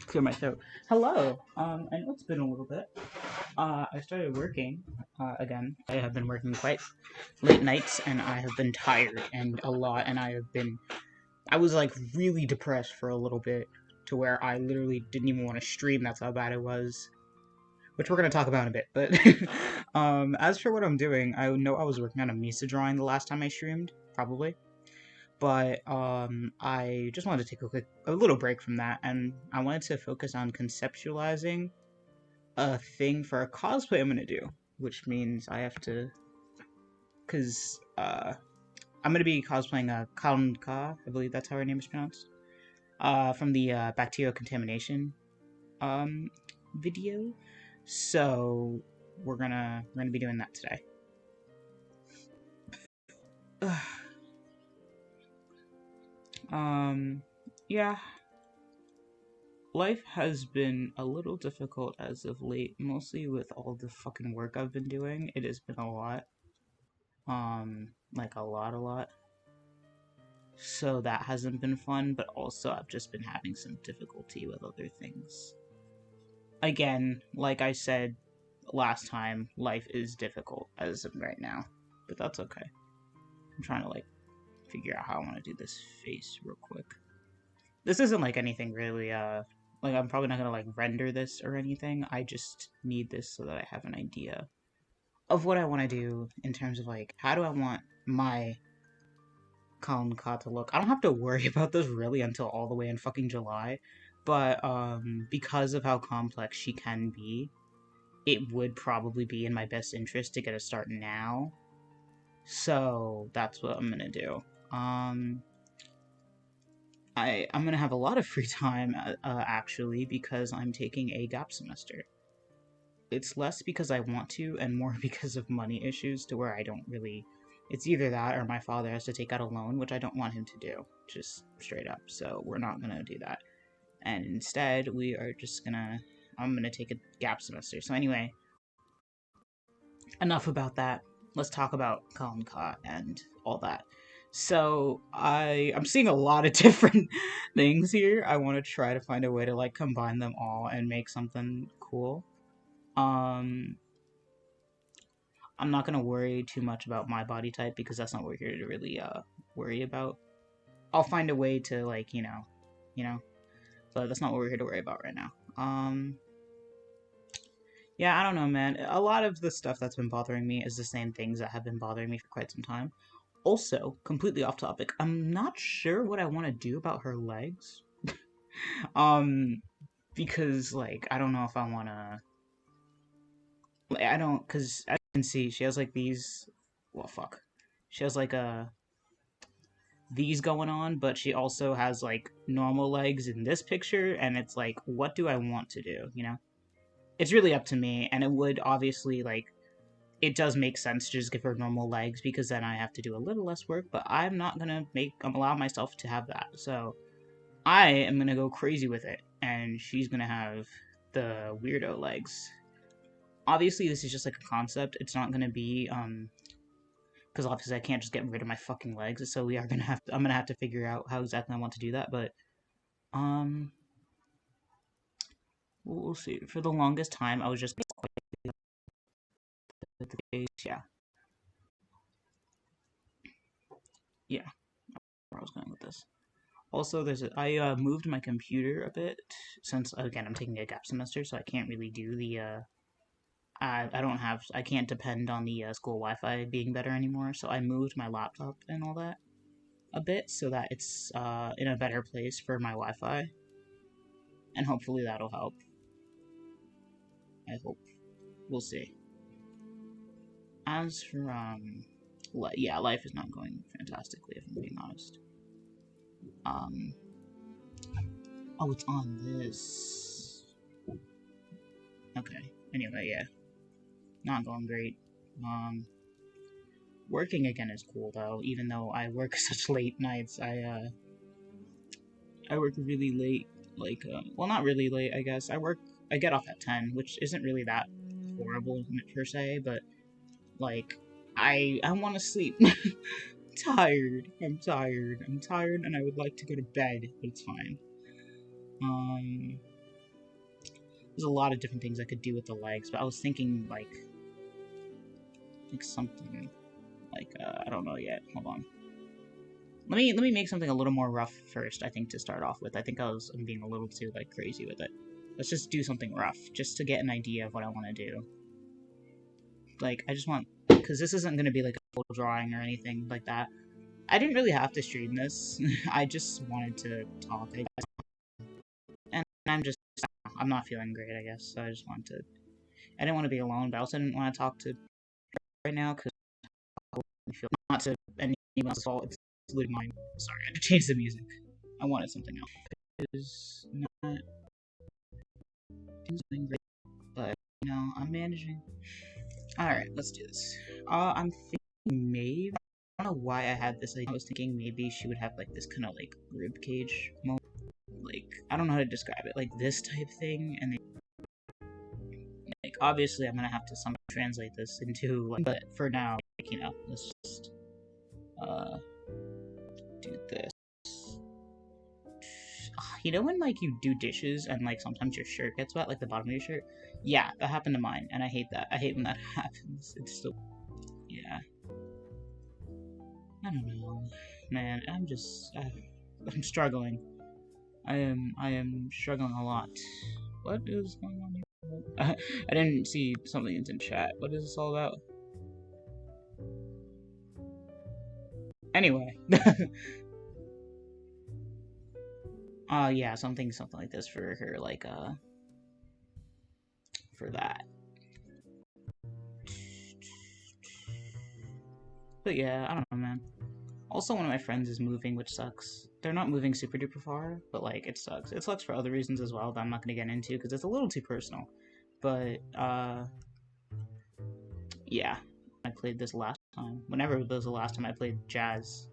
Clear my throat. Hello. I know it's been a little bit. I started working again. I have been working quite late nights, and I have been tired and a lot. And I was like really depressed for a little bit, to where I literally didn't even want to stream. That's how bad it was. Which we're gonna talk about in a bit. But as for what I'm doing, I know I was working on a Misa drawing the last time I streamed, probably. But I just wanted to take a little break from that, and I wanted to focus on conceptualizing a thing for a cosplay I'm gonna do, which means I have to, cause I'm gonna be cosplaying a Ka, I believe that's how her name is pronounced, from the bacterial contamination video. So we're gonna be doing that today. Yeah. Life has been a little difficult as of late, mostly with all the fucking work I've been doing. It has been a lot. Like a lot. So that hasn't been fun, but also I've just been having some difficulty with other things. Again, like I said last time, life is difficult as of right now, but that's okay. I'm trying to, like, figure out how I want to do this face real quick. This isn't, like, anything really, like, I'm probably not gonna, like, render this or anything. I just need this so that I have an idea of what I want to do in terms of, like, how do I want my Ka to look. I don't have to worry about this really until all the way in fucking July, but, because of how complex she can be, it would probably be in my best interest to get a start now. So, that's what I'm gonna do. I'm gonna have a lot of free time, actually, because I'm taking a gap semester. It's less because I want to, and more because of money issues, to where I don't really... It's either that, or my father has to take out a loan, which I don't want him to do, just straight up, so we're not gonna do that. And instead, we are just gonna... I'm gonna take a gap semester. So anyway, enough about that. Let's talk about Ka and all that. So I'm seeing a lot of different things here. I want to try to find a way to, like, combine them all and make something cool. I'm not gonna worry too much about my body type, because that's not what we're here to really worry about. I'll find a way to, like, you know. So that's not what we're here to worry about right now. Yeah, I don't know, man. A lot of the stuff that's been bothering me is the same things that have been bothering me for quite some time. Also, completely off topic, I'm not sure what I want to do about her legs. Because, like, I don't know if I want to... Like, I don't... Because, as you can see, she has, like, these... Well, fuck. She has, like, these going on, but she also has, like, normal legs in this picture, and it's like, what do I want to do, you know? It's really up to me, and it would obviously, like, it does make sense to just give her normal legs, because then I have to do a little less work, but I'm not gonna allow myself to have that, so I am gonna go crazy with it, and she's gonna have the weirdo legs. Obviously, this is just, like, a concept. It's not gonna be, because obviously I can't just get rid of my fucking legs, so I'm gonna have to figure out how exactly I want to do that, but, we'll see. For the longest time, I was just with the face, yeah. Yeah, where I was going with this. Also, I moved my computer a bit, since, again, I'm taking a gap semester, so I can't really do the, I can't depend on the school Wi-Fi being better anymore, so I moved my laptop and all that a bit, so that it's, in a better place for my Wi-Fi, and hopefully that'll help. I hope. We'll see. As for, yeah, life is not going fantastically, if I'm being honest. Oh, it's on this. Okay. Anyway, yeah. Not going great. Working again is cool, though, even though I work such late nights. I work really late, like, well, not really late, I guess. I get off at 10, which isn't really that horrible, per se, but, like, I want to sleep. I'm tired, and I would like to go to bed, but it's fine. there's a lot of different things I could do with the legs, but I was thinking like something like I don't know yet. Hold on. Let me make something a little more rough first, I think, to start off with. I think I'm being a little too like crazy with it. Let's just do something rough, just to get an idea of what I want to do. Like, I just want, because this isn't going to be like a full drawing or anything like that. I didn't really have to stream this. I just wanted to talk, I guess. And I'm not feeling great, I guess, so I just wanted to, I didn't want to be alone, but I also didn't want to talk to right now, because I feel not to anyone else's fault, it's literally mine. Sorry, I had to change the music. I wanted something else. It's not doing great, but, you know, I'm managing. Alright, let's do this. I'm thinking maybe, I don't know why I had this idea. I was thinking maybe she would have, like, this kind of, like, ribcage moment. Like, I don't know how to describe it. Like, this type thing, and then, like, obviously I'm gonna have to somehow translate this into, like, but for now, like, you know, let's just, do this. You know when, like, you do dishes and, like, sometimes your shirt gets wet, like the bottom of your shirt? Yeah, that happened to mine, and I hate that. I hate when that happens. It's so... yeah. I don't know. Man, I'm struggling. I am struggling a lot. What is going on here? I didn't see something in chat. What is this all about? Anyway. Yeah, something like this for her, like, for that. But yeah, I don't know, man. Also, one of my friends is moving, which sucks. They're not moving super duper far, but, like, it sucks. It sucks for other reasons as well that I'm not gonna get into, because it's a little too personal. But, yeah. I played this last time. Whenever it was the last time I played jazz.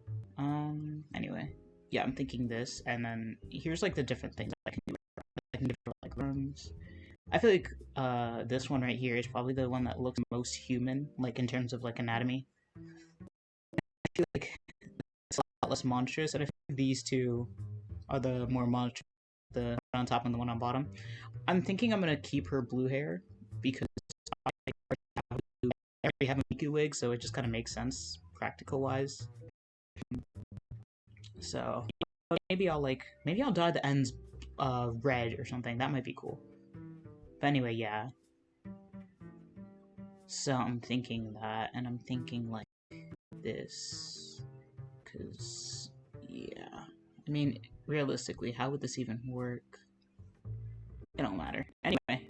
Anyway. Yeah, I'm thinking this, and then here's, like, the different things I can do. I can do, like, rooms. I feel like, this one right here is probably the one that looks most human, like, in terms of, like, anatomy. I feel like it's a lot less monstrous, and I feel like these two are the more monstrous, the one on top and the one on bottom. I'm thinking I'm gonna keep her blue hair, because I already have a Miku wig, so it just kind of makes sense, practical-wise. So, maybe I'll dye the ends, red or something. That might be cool. But anyway, yeah. So I'm thinking that, and I'm thinking, like, this. Because, yeah. I mean, realistically, how would this even work? It don't matter. Anyway.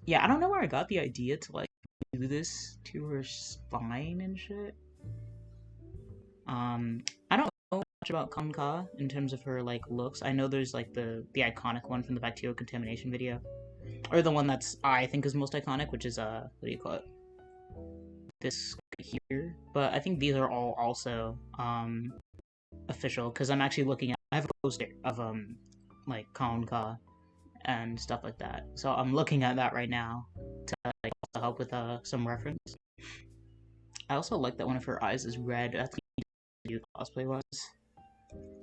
Yeah, I don't know where I got the idea to, like, do this to her spine and shit. I don't know much about Kanka in terms of her, like, looks. I know there's, like, the iconic one from the bacterial contamination video. Or the one that's, I think, is most iconic, which is, what do you call it? This here. But I think these are all also, official, because I'm actually looking at, I have a poster of, like, Kanka and stuff like that. So I'm looking at that right now to, like, also help with, some reference. I also like that one of her eyes is red. That's do cosplay-wise.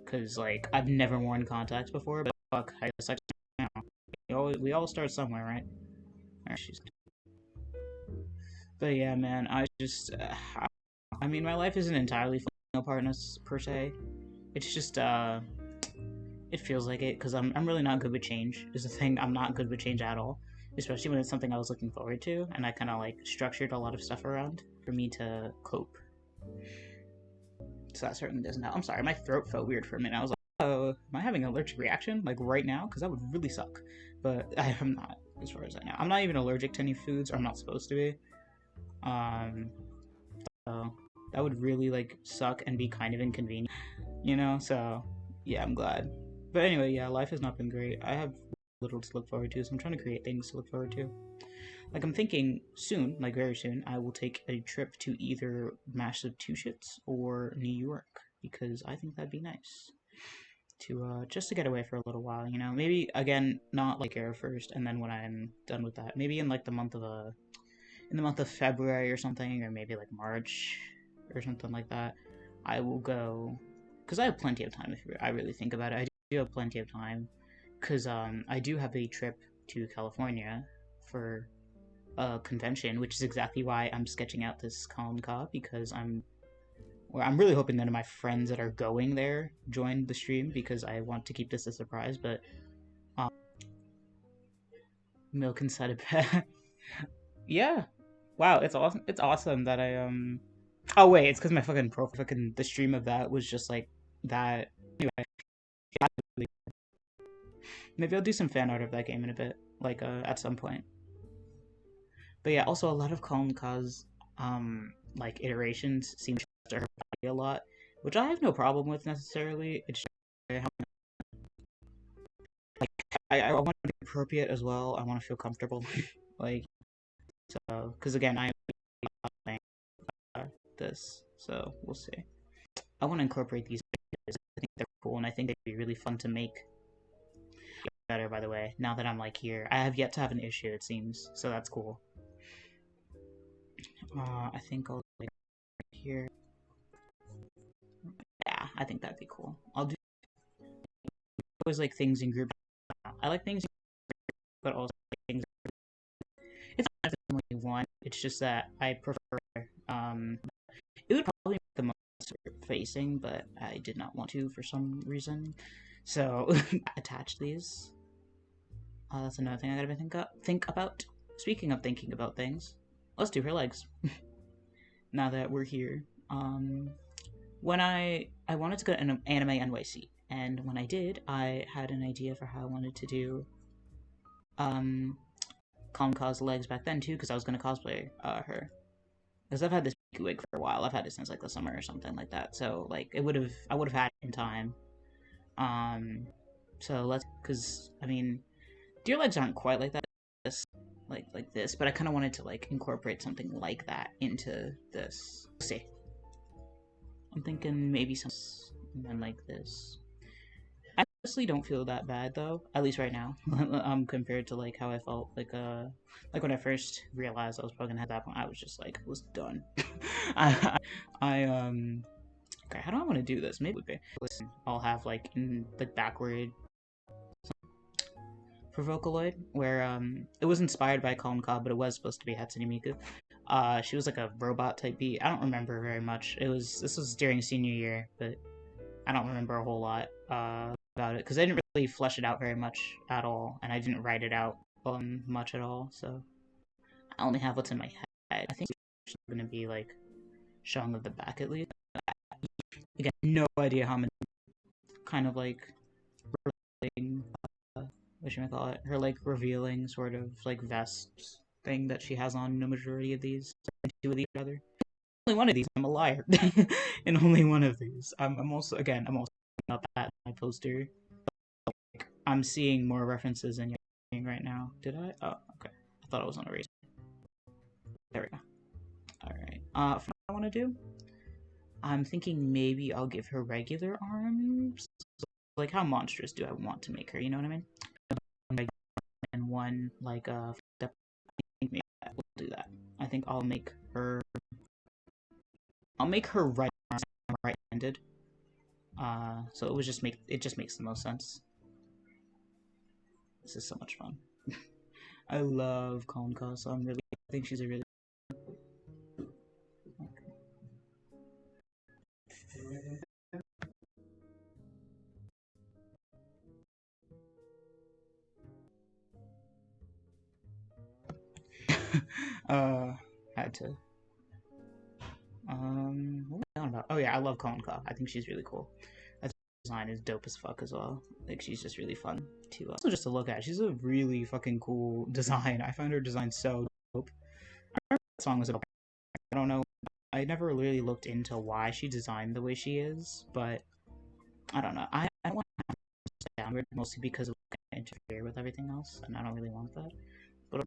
Because, like, I've never worn contacts before, but fuck, I guess you know, we all start somewhere, right? Alright, she's... But yeah, man, I just, I mean, my life isn't entirely falling apart per se. It's just, it feels like it, because I'm really not good with change, is the thing. I'm not good with change at all. Especially when it's something I was looking forward to, and I kind of, like, structured a lot of stuff around for me to cope. So that certainly doesn't help. I'm sorry, my throat felt weird for a minute. I was like, oh, am I having an allergic reaction, like, right now? Because that would really suck. But I am not, as far as I know. I'm not even allergic to any foods, or I'm not supposed to be. So that would really, like, suck and be kind of inconvenient, you know? So, yeah, I'm glad. But anyway, yeah, life has not been great. I have little to look forward to, so I'm trying to create things to look forward to. Like, I'm thinking soon, like very soon, I will take a trip to either Massachusetts or New York, because I think that'd be nice. To, just to get away for a little while, you know? Maybe, again, not, like, air first, and then when I'm done with that, maybe in, like, the month of February or something, or maybe, like, March, or something like that, I will go, because I have plenty of time if I really think about it. I do have plenty of time, because I do have a trip to California for a convention, which is exactly why I'm sketching out this Colin Ka, because I'm really hoping none of my friends that are going there join the stream, because I want to keep this a surprise. But um, milk inside a bag. Yeah. Wow, it's awesome. It's awesome that I Oh wait, it's because my fucking the stream of that was just like that. Anyway, maybe I'll do some fan art of that game in a bit, like at some point. But yeah, also a lot of Colin Ka's like iterations seem to her body a lot, which I have no problem with necessarily. It's just like I want to be appropriate as well. I want to feel comfortable, like so. Because again, I am playing this, so we'll see. I want to incorporate these videos. I think they're cool, and I think they'd be really fun to make better. By the way, now that I'm like here, I have yet to have an issue. It seems so. That's cool. I think I'll like here. Yeah, I think that'd be cool. I'll do always like things in groups. I like things, but also things. It's not definitely one. It's just that I prefer. It would probably make the most facing, but I did not want to for some reason. So attach these. That's another thing I gotta think about. Speaking of thinking about things, let's do her legs. Now that we're here, when I wanted to go to an anime NYC, and when I did, I had an idea for how I wanted to do Colin Ka's legs back then too, because I was gonna cosplay her. Because I've had this wig for a while. I've had it since like the summer or something like that. So like I would have had it in time. So let's, because I mean, deer legs aren't quite like that. Like this, but I kind of wanted to like incorporate something like that into this. Let's see. I'm thinking maybe something like this. I honestly don't feel that bad though, at least right now. Compared to like how I felt like when I first realized I was probably gonna have that point, I was just like was done. I okay, how do I want to do this? Maybe listen, I'll have like in the backward for Vocaloid, where it was inspired by Colin Cobb, but it was supposed to be Hatsune Miku. She was like a robot type beat. I don't remember very much. This was during senior year, but I don't remember a whole lot about it because I didn't really flesh it out very much at all, and I didn't write it out much at all. So I only have what's in my head. I think it's going to be like showing of the back at least. Again, no idea how many kind of like what should I call it? Her like revealing sort of like vest thing that she has on no majority of these. Two of these rather. Only one of these. I'm a liar. In only one of these. I'm also up at my poster. I'm seeing more references in your thing right now. Did I? Oh, okay. I thought I was on a race. There we go. Alright. For what I want to do, I'm thinking maybe I'll give her regular arms. Like, how monstrous do I want to make her? You know what I mean? And one, like, I think maybe we'll do that. I think I'll make her right arm right-handed. So it just makes the most sense. This is so much fun. I love Colin Ka, so I think she's a really had to what was I on about? Oh yeah, I love Colin Ka. I think she's really cool. I think her design is dope as fuck as well. Like she's just really fun to also just to look at. She's a really fucking cool design. I find her design so dope. I remember that song was about, I don't know, I never really looked into why she designed the way she is, but I don't know. I don't want to downward mostly because it will interfere with everything else, and I don't really want that. But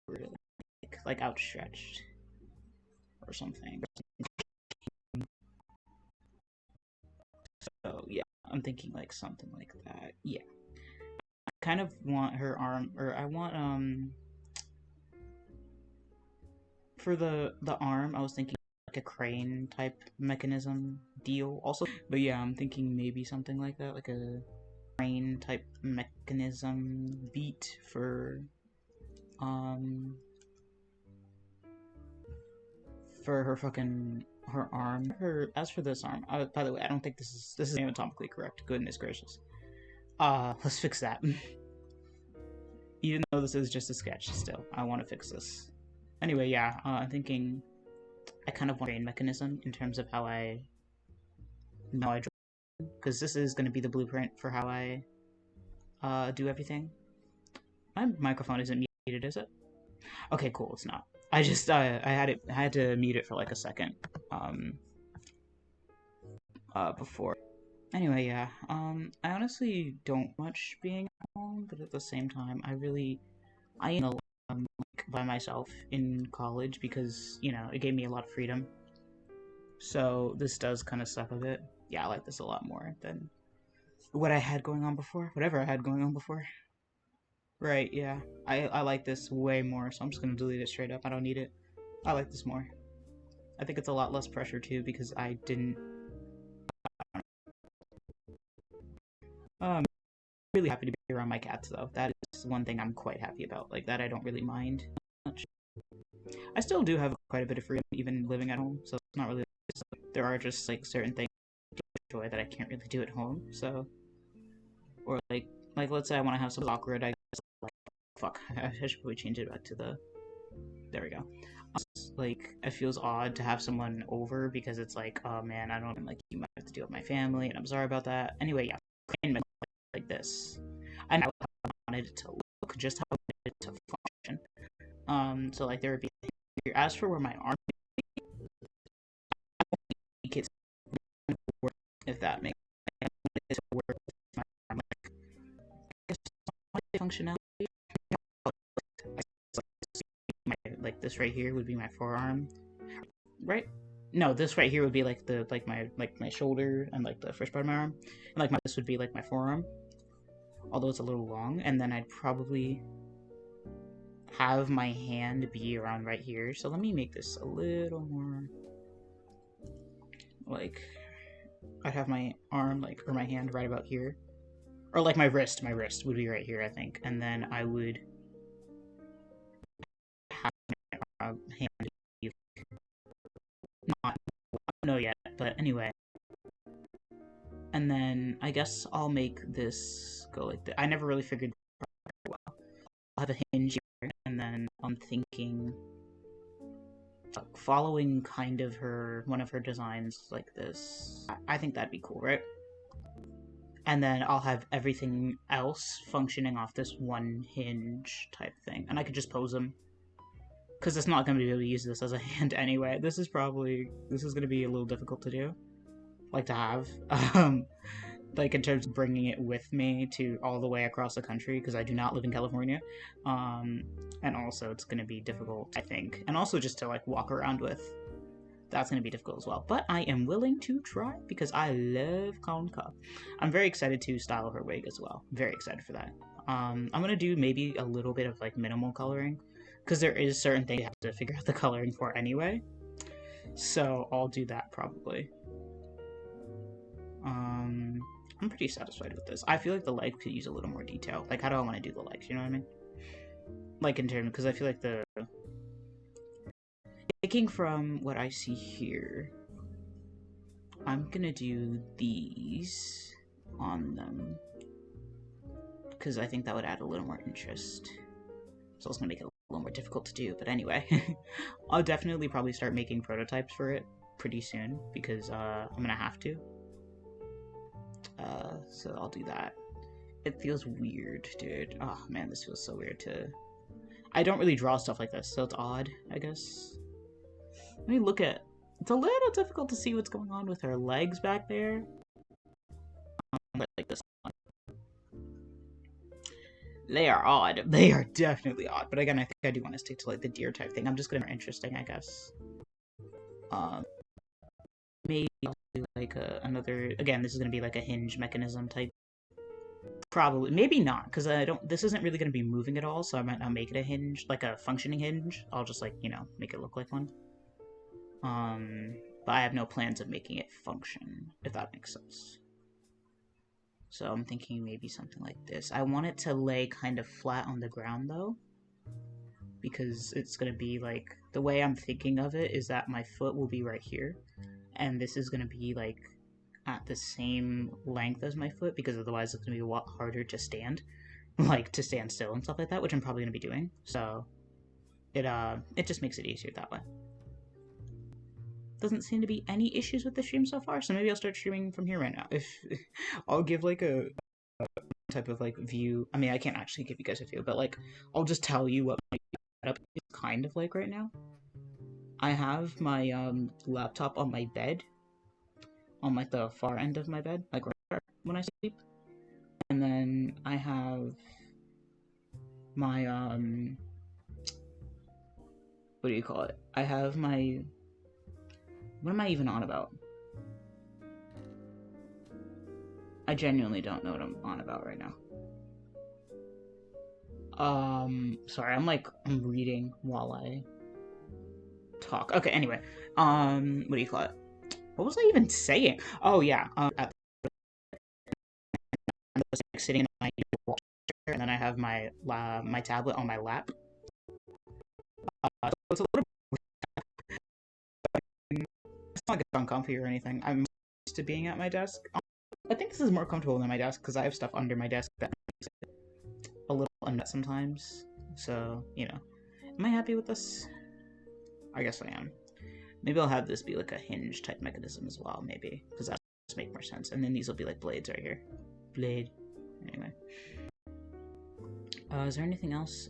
really like outstretched or something. So yeah, I'm thinking like something like that. Yeah, I kind of want her arm, or I want for the arm. I was thinking like a crane type mechanism deal also. But yeah, I'm thinking maybe something like that, like a brain type mechanism beat for her arm. As for this arm, by the way, I don't think this is anatomically correct. Goodness gracious. Let's fix that. Even though this is just a sketch, still, I want to fix this. Anyway, yeah, I'm thinking I kind of want a brain mechanism in terms of how I draw, because this is going to be the blueprint for how I do everything. My microphone isn't muted, is it? Okay, cool. It's not. I just I had to mute it for like a second before. Anyway, yeah. I honestly don't much being at home, but at the same time, I am like, by myself in college because it gave me a lot of freedom. So this does kind of suck a bit. Yeah, I like this a lot more than what I had going on before. Whatever I had going on before. Right, yeah. I like this way more, so I'm just gonna delete it straight up. I don't need it. I like this more. I think it's a lot less pressure too because I didn't really happy to be around my cats though. That is one thing I'm quite happy about. Like that I don't really mind much. I still do have quite a bit of freedom even living at home, so it's not really there are just like certain things I enjoy that I can't really do at home, so or like let's say I want to have something awkward, I guess like fuck, I should probably change it back to the there we go. Like it feels odd to have someone over because it's like, oh man, I don't like you might have to deal with my family and I'm sorry about that. Anyway, yeah, like this. I know how I wanted it to look, just how I wanted it to function. So like there would be here. As for where my arm is, if that makes sense, work with my arm, like functionality. Like this right here would be my forearm, right? No, this right here would be like my shoulder and like the first part of my arm, and like this would be like my forearm, although it's a little long. And then I'd probably have my hand be around right here. So let me make this a little more like I'd have my arm like or my hand right about here, or like my wrist would be right here, I think, and then I would have my hand be not know yet, but anyway. And then I guess I'll make this go like this. I never really figured well. I'll have a hinge here, and then I'm thinking following kind of one of her designs like this. I think that'd be cool, right? And then I'll have everything else functioning off this one hinge type thing. And I could just pose them. Because it's not going to be able to use this as a hand anyway. This is going to be a little difficult to do. Like to have. Like in terms of bringing it with me to all the way across the country, because I do not live in California. And also it's going to be difficult, I think. And also just to like walk around with. That's going to be difficult as well. But I am willing to try because I love Konka. I'm very excited to style her wig as well. Very excited for that. I'm going to do maybe a little bit of like minimal coloring because there is certain things you have to figure out the coloring for anyway. So I'll do that probably. I'm pretty satisfied with this. I feel like the legs could use a little more detail. Like, how do I want to do the legs? You know what I mean? Like, in terms, because I feel like taking from what I see here, I'm gonna do these on them because I think that would add a little more interest. So it's gonna make it a little more difficult to do. But anyway, I'll definitely probably start making prototypes for it pretty soon because I'm gonna have to. So I'll do that. It feels weird, dude. Oh man, this feels so weird to... I don't really draw stuff like this, so it's odd, I guess. Let me look at... It's a little difficult to see what's going on with her legs back there. Like this one. They are odd. They are definitely odd. But again, I think I do want to stick to like the deer type thing. I'm just gonna be more interesting, I guess. Maybe I'll do like another... Again, this is gonna be like a hinge mechanism type. Probably. Maybe not, because I don't... This isn't really gonna be moving at all, so I might not make it a hinge, like a functioning hinge. I'll just like, you know, make it look like one. But I have no plans of making it function, if that makes sense. So I'm thinking maybe something like this. I want it to lay kind of flat on the ground though, because it's going to be like, the way I'm thinking of it is that my foot will be right here, and this is going to be like at the same length as my foot, because otherwise it's going to be a lot harder to stand, like to stand still and stuff like that, which I'm probably going to be doing. So it just makes it easier that way. Doesn't seem to be any issues with the stream so far, so maybe I'll start streaming from here right now. If I'll give like a type of like view. I mean, I can't actually give you guys a view, but like I'll just tell you what my setup is kind of like right now. I have my laptop on my bed, on like the far end of my bed, like right there when I sleep, and then I have my what do you call it? I have my, what am I even on about? I genuinely don't know what I'm on about right now. Sorry, I'm reading while I talk. Okay, anyway, what do you call it? What was I even saying? Oh yeah, I was like, sitting in my chair, and then I have my my tablet on my lap. So it's a little. It's not like it's uncomfy or anything. I'm used to being at my desk. I think this is more comfortable than my desk because I have stuff under my desk that makes it a little unnet sometimes. So, you know. Am I happy with this? I guess I am. Maybe I'll have this be like a hinge type mechanism as well, maybe. Because that just make more sense. And then these will be like blades right here. Blade. Anyway. Is there anything else?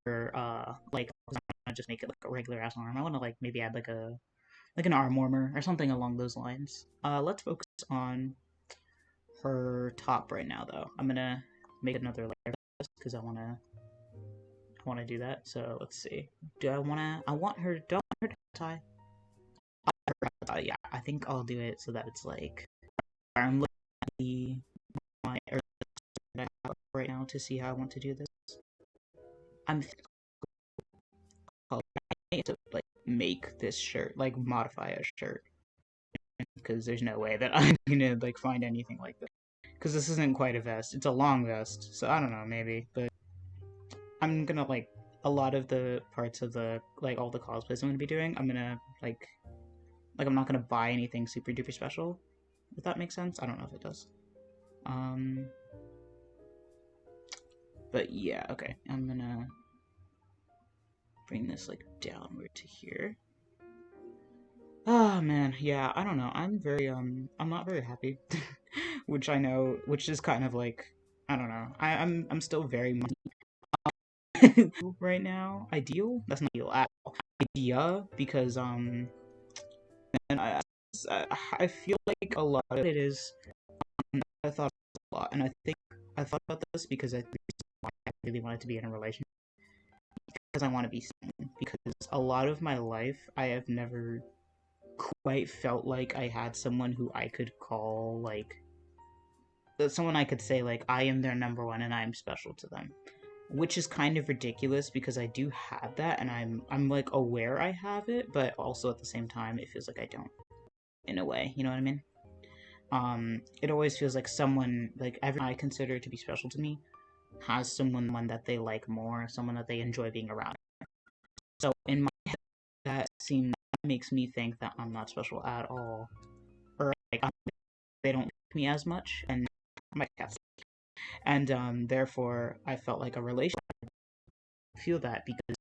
Or, like, I want to just make it like a regular ass arm. I want to like maybe add like an arm warmer or something along those lines. Let's focus on her top right now, though. I'm gonna make another layer because I wanna do that. So let's see. Do I want her to tie? Yeah, I think I'll do it so that it's like, I'm looking at my right now to see how I want to do this. I'm to like make this shirt, like modify a shirt, because there's no way that I'm gonna like find anything like this. Because this isn't quite a vest; it's a long vest. So I don't know, maybe, but I'm gonna like a lot of the parts of the like all the cosplays I'm gonna be doing. I'm gonna like I'm not gonna buy anything super duper special. If that makes sense, I don't know if it does. But yeah, okay. I'm gonna bring this like downward to here. Oh man, yeah, I don't know. I'm not very happy. Which I know, which is kind of like, I don't know. I'm still very much right now. Ideal? That's not ideal at all. Idea, because and I feel like a lot of it is, I thought a lot, and I think I thought about this because I really wanted to be in a relationship, because I want to be seen. Because a lot of my life, I have never quite felt like I had someone who I could call, like, someone I could say, like, I am their number one and I'm special to them. Which is kind of ridiculous because I do have that, and I'm like aware I have it, but also at the same time it feels like I don't, in a way, you know what I mean? It always feels like someone, like, everyone I consider to be special to me has someone that they like more, someone that they enjoy being around. So in my head, that makes me think that I'm not special at all, or like they don't like me as much, and my cats, and therefore I felt like a relationship. I feel that because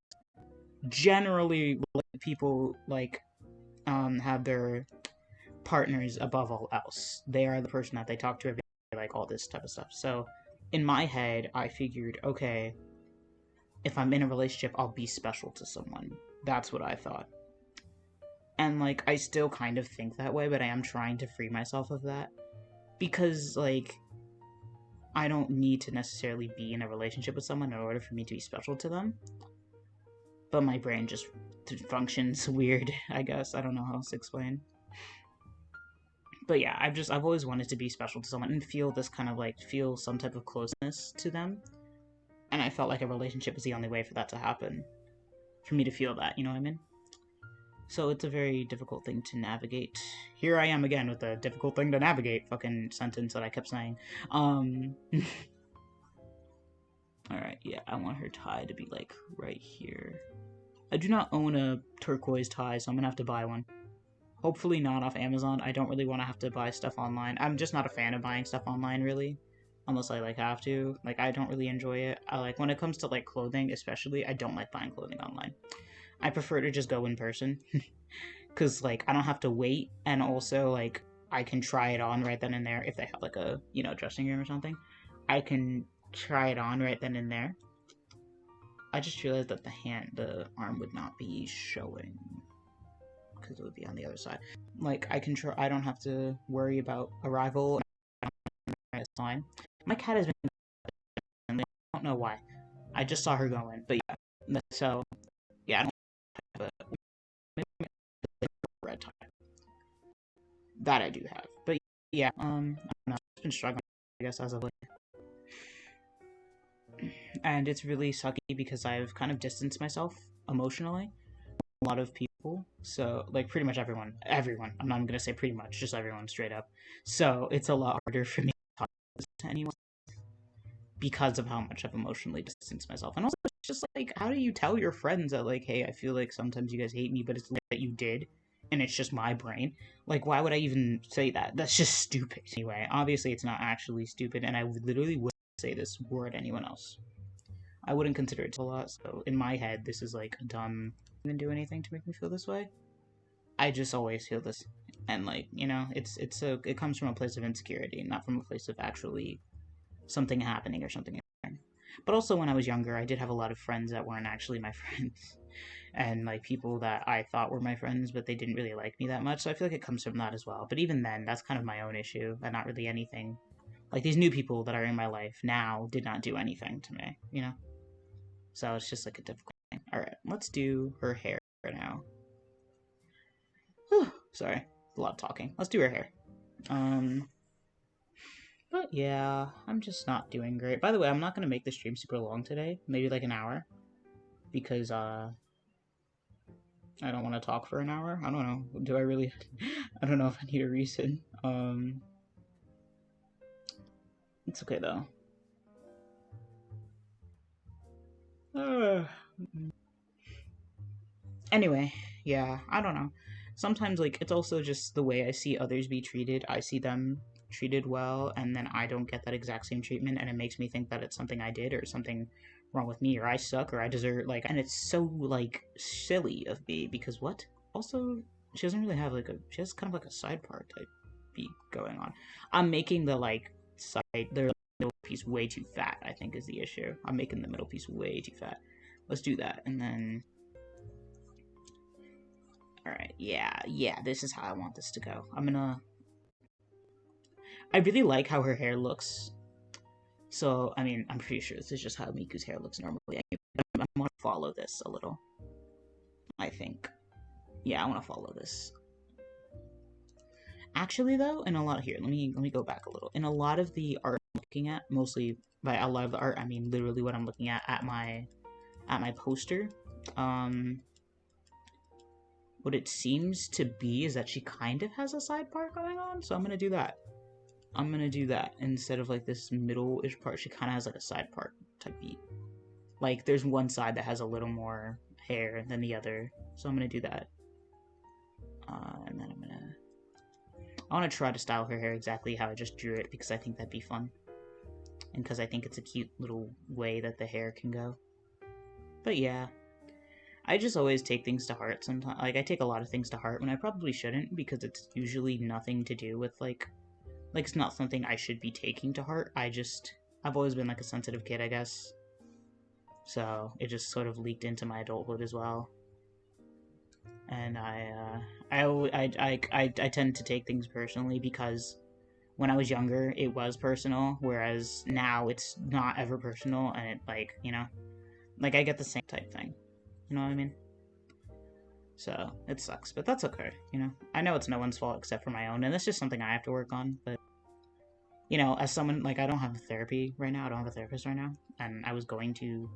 generally people like have their partners above all else. They are the person that they talk to every day, like all this type of stuff. So in my head, I figured, okay, if I'm in a relationship, I'll be special to someone. That's what I thought. And like I still kind of think that way, but I am trying to free myself of that. Because like I don't need to necessarily be in a relationship with someone in order for me to be special to them. But my brain just functions weird, I guess. I don't know how else to explain. But yeah, I've always wanted to be special to someone and feel this kind of like, feel some type of closeness to them. And I felt like a relationship was the only way for that to happen. For me to feel that, you know what I mean? So it's a very difficult thing to navigate. Here I am again with a difficult thing to navigate fucking sentence that I kept saying. Alright, yeah, I want her tie to be, like, right here. I do not own a turquoise tie, so I'm gonna have to buy one. Hopefully not off Amazon. I don't really want to have to buy stuff online. I'm just not a fan of buying stuff online, really. Unless I, like, have to. Like, I don't really enjoy it. I, like, when it comes to, like, clothing, especially, I don't like buying clothing online. I prefer to just go in person. Because, like, I don't have to wait, and also, like, I can try it on right then and there if they have, like, a, you know, dressing room or something. I can try it on right then and there. I just realized that the arm would not be showing. Because it would be on the other side. Like, I don't have to worry about arrival. It's fine. My cat has been... I don't know why. I just saw her go in, but yeah. So, yeah, I don't have a red tie. That I do have. But yeah, I don't know. I've been struggling, I guess, as of late. And it's really sucky because I've kind of distanced myself emotionally from a lot of people. So, like, pretty much everyone. I'm not even gonna say pretty much, just everyone straight up. So, it's a lot harder for me to talk to anyone because of how much I've emotionally distanced myself. And also, it's just like, how do you tell your friends that, like, hey, I feel like sometimes you guys hate me, but it's that you did, and it's just my brain? Like, why would I even say that? That's just stupid. Anyway, obviously it's not actually stupid, and I literally wouldn't say this word to anyone else. I wouldn't consider it a lot, so in my head, this is like a dumb... didn't do anything to make me feel this way. I just always feel this, and like, you know, it comes from a place of insecurity, not from a place of actually something happening or something. But also, when I was younger, I did have a lot of friends that weren't actually my friends, and like people that I thought were my friends, but they didn't really like me that much. So I feel like it comes from that as well. But even then, that's kind of my own issue, and not really anything. Like, these new people that are in my life now did not do anything to me, you know. So it's just like a difficult thing. All right, let's do her hair now. Whew, sorry, a lot of talking. Let's do her hair. But yeah, I'm just not doing great. By the way, I'm not gonna make the stream super long today. Maybe like an hour, because I don't want to talk for an hour. I don't know. Do I really? I don't know if I need a reason. It's okay though. Anyway, yeah, I don't know. Sometimes, like, it's also just the way I see others be treated. I see them treated well, and then I don't get that exact same treatment, and it makes me think that it's something I did, or something wrong with me, or I suck, or I deserve, like, and it's so, like, silly of me, because what? Also, she doesn't really have, like, she has kind of, like, a side part type beat going on. I'm making the, like, the middle piece way too fat, I think, is the issue. I'm making the middle piece way too fat. Let's do that, and then... Alright, yeah, this is how I want this to go. I really like how her hair looks. So, I mean, I'm pretty sure this is just how Miku's hair looks normally. I want to follow this a little. I think. Yeah, I want to follow this. Actually, though, in a lot... Here, let me go back a little. In a lot of the art I'm looking at, mostly by a lot of the art, I mean literally what I'm looking at my poster, what it seems to be is that she kind of has a side part going on, so I'm gonna do that. I'm gonna do that instead of like this middle-ish part. She kind of has like a side part type beat. Like there's one side that has a little more hair than the other, so I'm gonna do that. And then I want to try to style her hair exactly how I just drew it because I think that'd be fun, and because I think it's a cute little way that the hair can go. But yeah. I just always take things to heart sometimes. Like, I take a lot of things to heart when I probably shouldn't, because it's usually nothing to do with, like, it's not something I should be taking to heart. I've always been, like, a sensitive kid, I guess. So, it just sort of leaked into my adulthood as well. And I tend to take things personally because when I was younger, it was personal, whereas now it's not ever personal, and it, like, you know, like, I get the same type thing. You know what I mean? So, it sucks, but that's okay, you know? I know it's no one's fault except for my own, and that's just something I have to work on, but... You know, as someone, like, I don't have therapy right now, I don't have a therapist right now, and I was going to,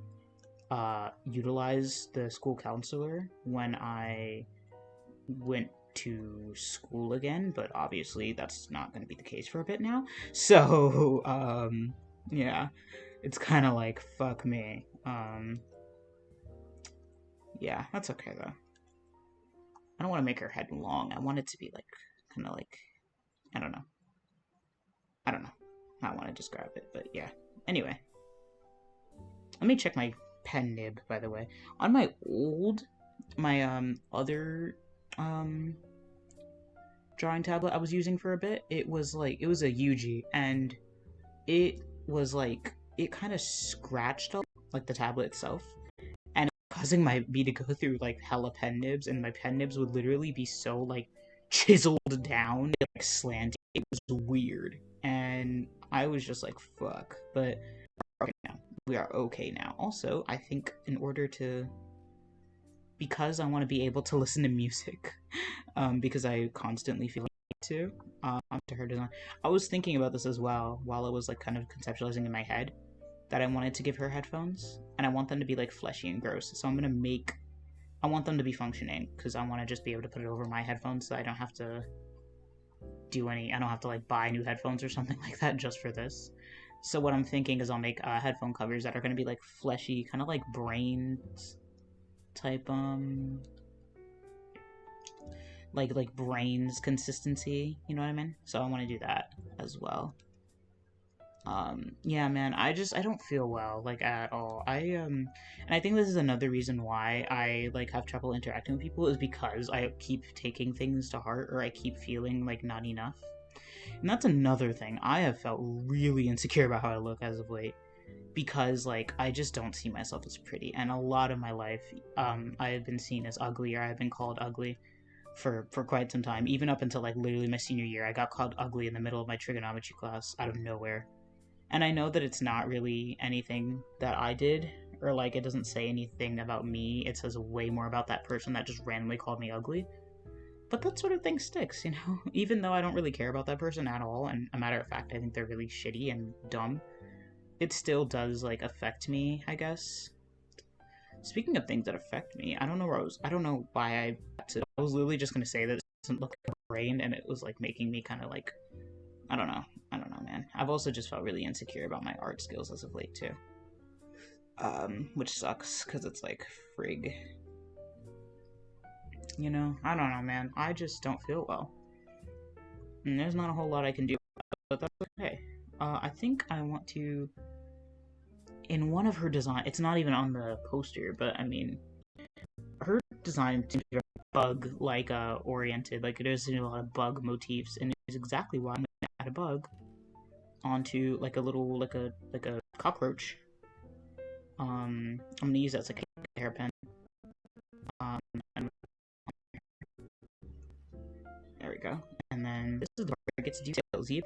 utilize the school counselor when I went to school again, but obviously that's not going to be the case for a bit now. So, yeah, it's kind of like, fuck me. Yeah, that's okay though. I don't want to make her head long. I want it to be like, kind of like, I don't know. I don't know. I want to just grab it, but yeah. Anyway, let me check my pen nib, by the way. On my other, um, drawing tablet I was using for a bit, it was a Yuji, and it was like, it kind of scratched up, like, the tablet itself, and causing me to go through, like, hella pen nibs, and my pen nibs would literally be so, like, chiseled down, like, slanted. It was weird, and I was just like, fuck. But okay now. We are okay now. Also, I think in order to, because I want to be able to listen to music, because I constantly feel to, to her design. I was thinking about this as well while I was like kind of conceptualizing in my head that I wanted to give her headphones, and I want them to be like fleshy and gross. So I want them to be functioning because I want to just be able to put it over my headphones, so I don't have to like buy new headphones or something like that just for this. So what I'm thinking is I'll make headphone covers that are going to be like fleshy, kind of like brains type, like brains consistency, you know what I mean? So I want to do that as well. Yeah, man, I don't feel well, like, at all. And I think this is another reason why I, like, have trouble interacting with people, is because I keep taking things to heart, or I keep feeling, like, not enough. And that's another thing. I have felt really insecure about how I look as of late, because, like, I just don't see myself as pretty, and a lot of my life, I have been seen as ugly, or I have been called ugly for quite some time, even up until, like, literally my senior year. I got called ugly in the middle of my trigonometry class, out of nowhere. And I know that it's not really anything that I did, or like it doesn't say anything about me. It says way more about that person that just randomly called me ugly. But that sort of thing sticks, you know? Even though I don't really care about that person at all, and a matter of fact, I think they're really shitty and dumb, it still does, like, affect me, I guess. Speaking of things that affect me, I don't know why I was literally just gonna say that it doesn't look like a brain, and it was, like, making me kind of, like, I don't know. I don't know, man. I've also just felt really insecure about my art skills as of late, too. Which sucks, because it's like, frig. You know? I don't know, man. I just don't feel well. And there's not a whole lot I can do, but that's okay. I think I want to, in one of her design, it's not even on the poster, but I mean, her design seems to be bug-like, oriented. Like, there's a lot of bug motifs, and it's exactly why I'm gonna add a bug onto, like, a little, like a cockroach. I'm gonna use that as like a hairpin. And there we go. And then this is the part where it gets details. I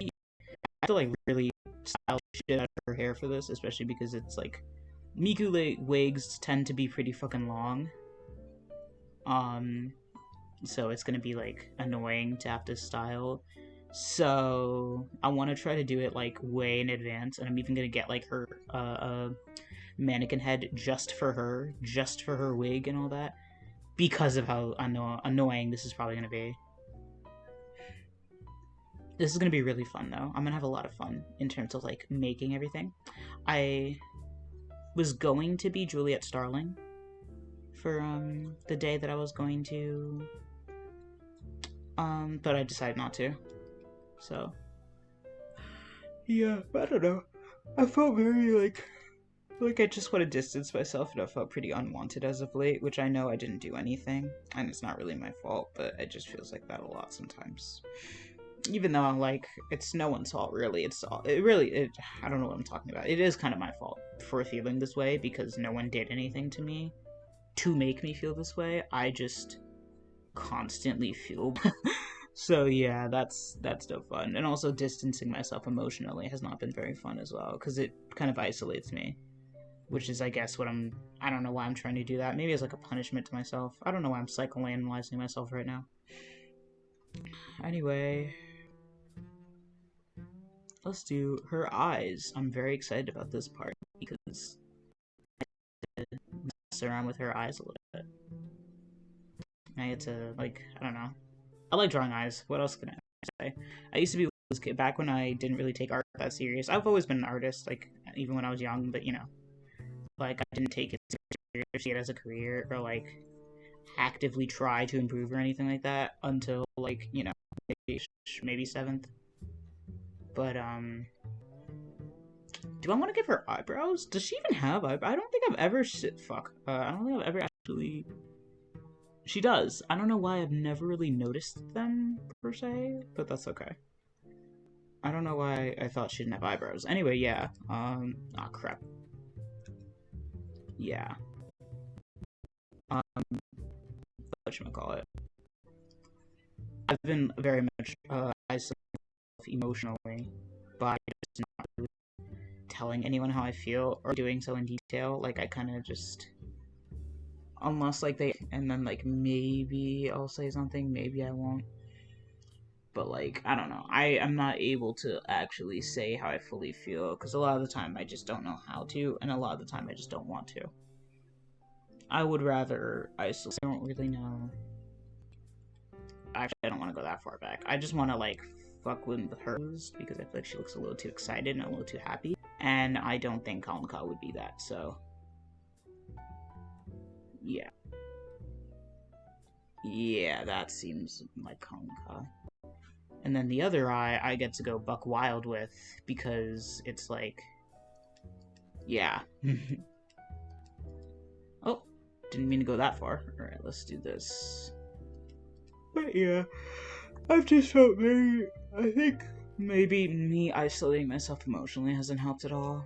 have to, like, really style shit out of her hair for this, especially because it's like Miku wigs tend to be pretty fucking long. So it's gonna be, like, annoying to have to style. So I want to try to do it, like, way in advance, and I'm even gonna get, like, her mannequin head just for her wig and all that, because of how annoying this is probably gonna be. This is gonna be really fun, though. I'm gonna have a lot of fun in terms of, like, making everything. I was going to be Juliet Starling for the day that I was going to, but I decided not to. So yeah, I don't know. I felt very like I just want to distance myself, and I felt pretty unwanted as of late, which I know I didn't do anything, and it's not really my fault, but it just feels like that a lot sometimes. Even though, like, it's no one's fault, really. I don't know what I'm talking about. It is kind of my fault for feeling this way, because no one did anything to me to make me feel this way. I just constantly feel so yeah, that's no fun. And also distancing myself emotionally has not been very fun as well, because it kind of isolates me, which is, I guess, I don't know why I'm trying to do that. Maybe as, like, a punishment to myself. I don't know why I'm psychoanalyzing myself right now. Anyway, let's do her eyes. I'm very excited about this part, because I mess around with her eyes a little bit. I get to, like, I don't know. I like drawing eyes. What else can I say? I used to be this kid back when I didn't really take art that serious. I've always been an artist, like, even when I was young, but, you know, like, I didn't take it seriously as a career or, like, actively try to improve or anything like that until, like, you know, maybe 7th. But, do I want to give her eyebrows? Does she even have eyebrows? I don't think I've ever... I don't think I've ever actually... She does. I don't know why I've never really noticed them, per se, but that's okay. I don't know why I thought she didn't have eyebrows. Anyway, yeah. Oh, crap. Yeah. Whatchamacallit. I've been very much, isolated emotionally by just not really telling anyone how I feel or doing so in detail. Like, I kind of just... Unless, like, and then, like, maybe I'll say something, maybe I won't. But, like, I don't know. I'm not able to actually say how I fully feel, because a lot of the time I just don't know how to, and a lot of the time I just don't want to. I would rather isolate. I don't really know. Actually, I don't want to go that far back. I just want to, like, fuck with her, because I feel like she looks a little too excited and a little too happy. And I don't think Kalmka would be that, so... Yeah. Yeah, that seems like Kalmka. And then the other eye, I get to go buck wild with, because it's like... Yeah. Oh, didn't mean to go that far. Alright, let's do this. But yeah, I've just felt very... I think maybe me isolating myself emotionally hasn't helped at all.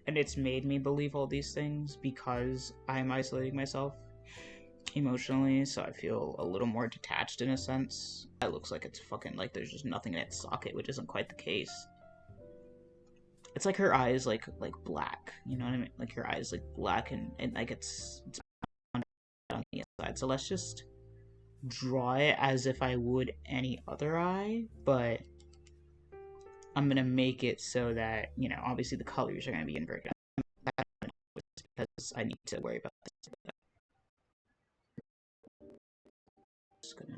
And it's made me believe all these things because I'm isolating myself emotionally, so I feel a little more detached in a sense. It looks like it's fucking, like, there's just nothing in its socket, which isn't quite the case. It's like her eyes, like black, you know what I mean? Like, her eyes, like, black, and like, it's on the inside. So let's just draw it as if I would any other eye, but I'm gonna make it so that, you know, obviously the colors are gonna be inverted. Because I need to worry about this. Just gonna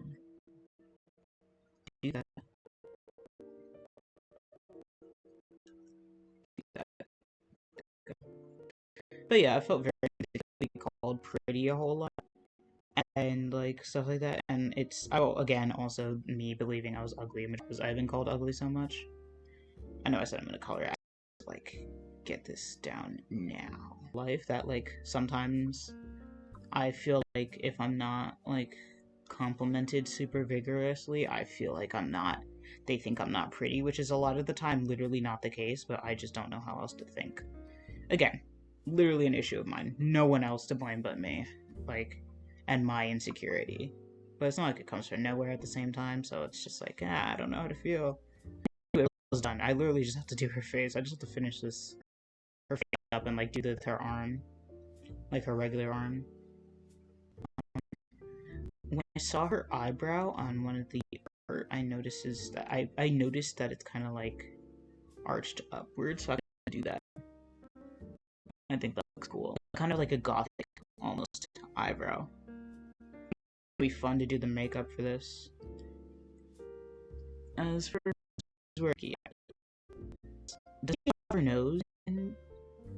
do that. But yeah, I felt very called pretty a whole lot, and like stuff like that. And it's again also me believing I was ugly because I've been called ugly so much. I know I said I'm gonna color it. Like, get this down now. Life that, like, sometimes I feel like if I'm not, like, complimented super vigorously, I feel like they think I'm not pretty, which is a lot of the time literally not the case, but I just don't know how else to think. Again, literally an issue of mine. No one else to blame but me. Like, and my insecurity. But it's not like it comes from nowhere at the same time, so it's just like, I don't know how to feel. Anyway, it was done. I literally just have to do her face. I just have to finish her face up and, like, do her arm. Like, her regular arm. When I saw her eyebrow on one of the art, I noticed that it's kind of, like, arched upwards, so I can do that. I think that looks cool. Kind of like a gothic, almost, eyebrow. It'd be fun to do the makeup for this. As for where does she have her nose?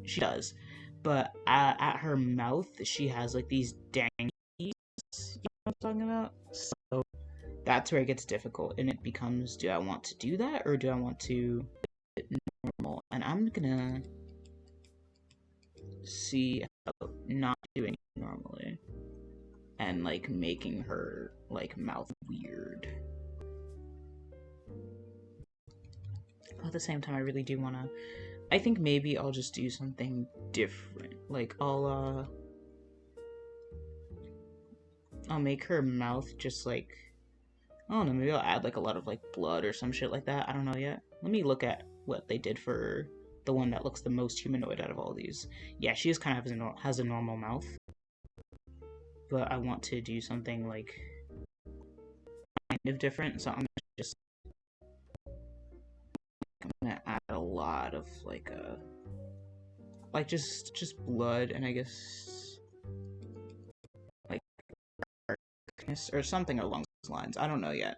She does, but at her mouth, she has, like, these dangies. You know what I'm talking about? So that's where it gets difficult, and it becomes, do I want to do that, or do I want to do it normal? And I'm gonna see about not doing it normally, and, like, making her, like, mouth weird. But at the same time, I really do want to... I think maybe I'll just do something different. Like, I'll make her mouth just, like... I don't know, maybe I'll add, like, a lot of, like, blood or some shit like that. I don't know yet. Let me look at what they did for the one that looks the most humanoid out of all these. Yeah, she is kind of has a normal mouth. But I want to do something, like, kind of different, so I'm gonna add a lot of, like, just blood, and I guess, like, or something along those lines. I don't know yet,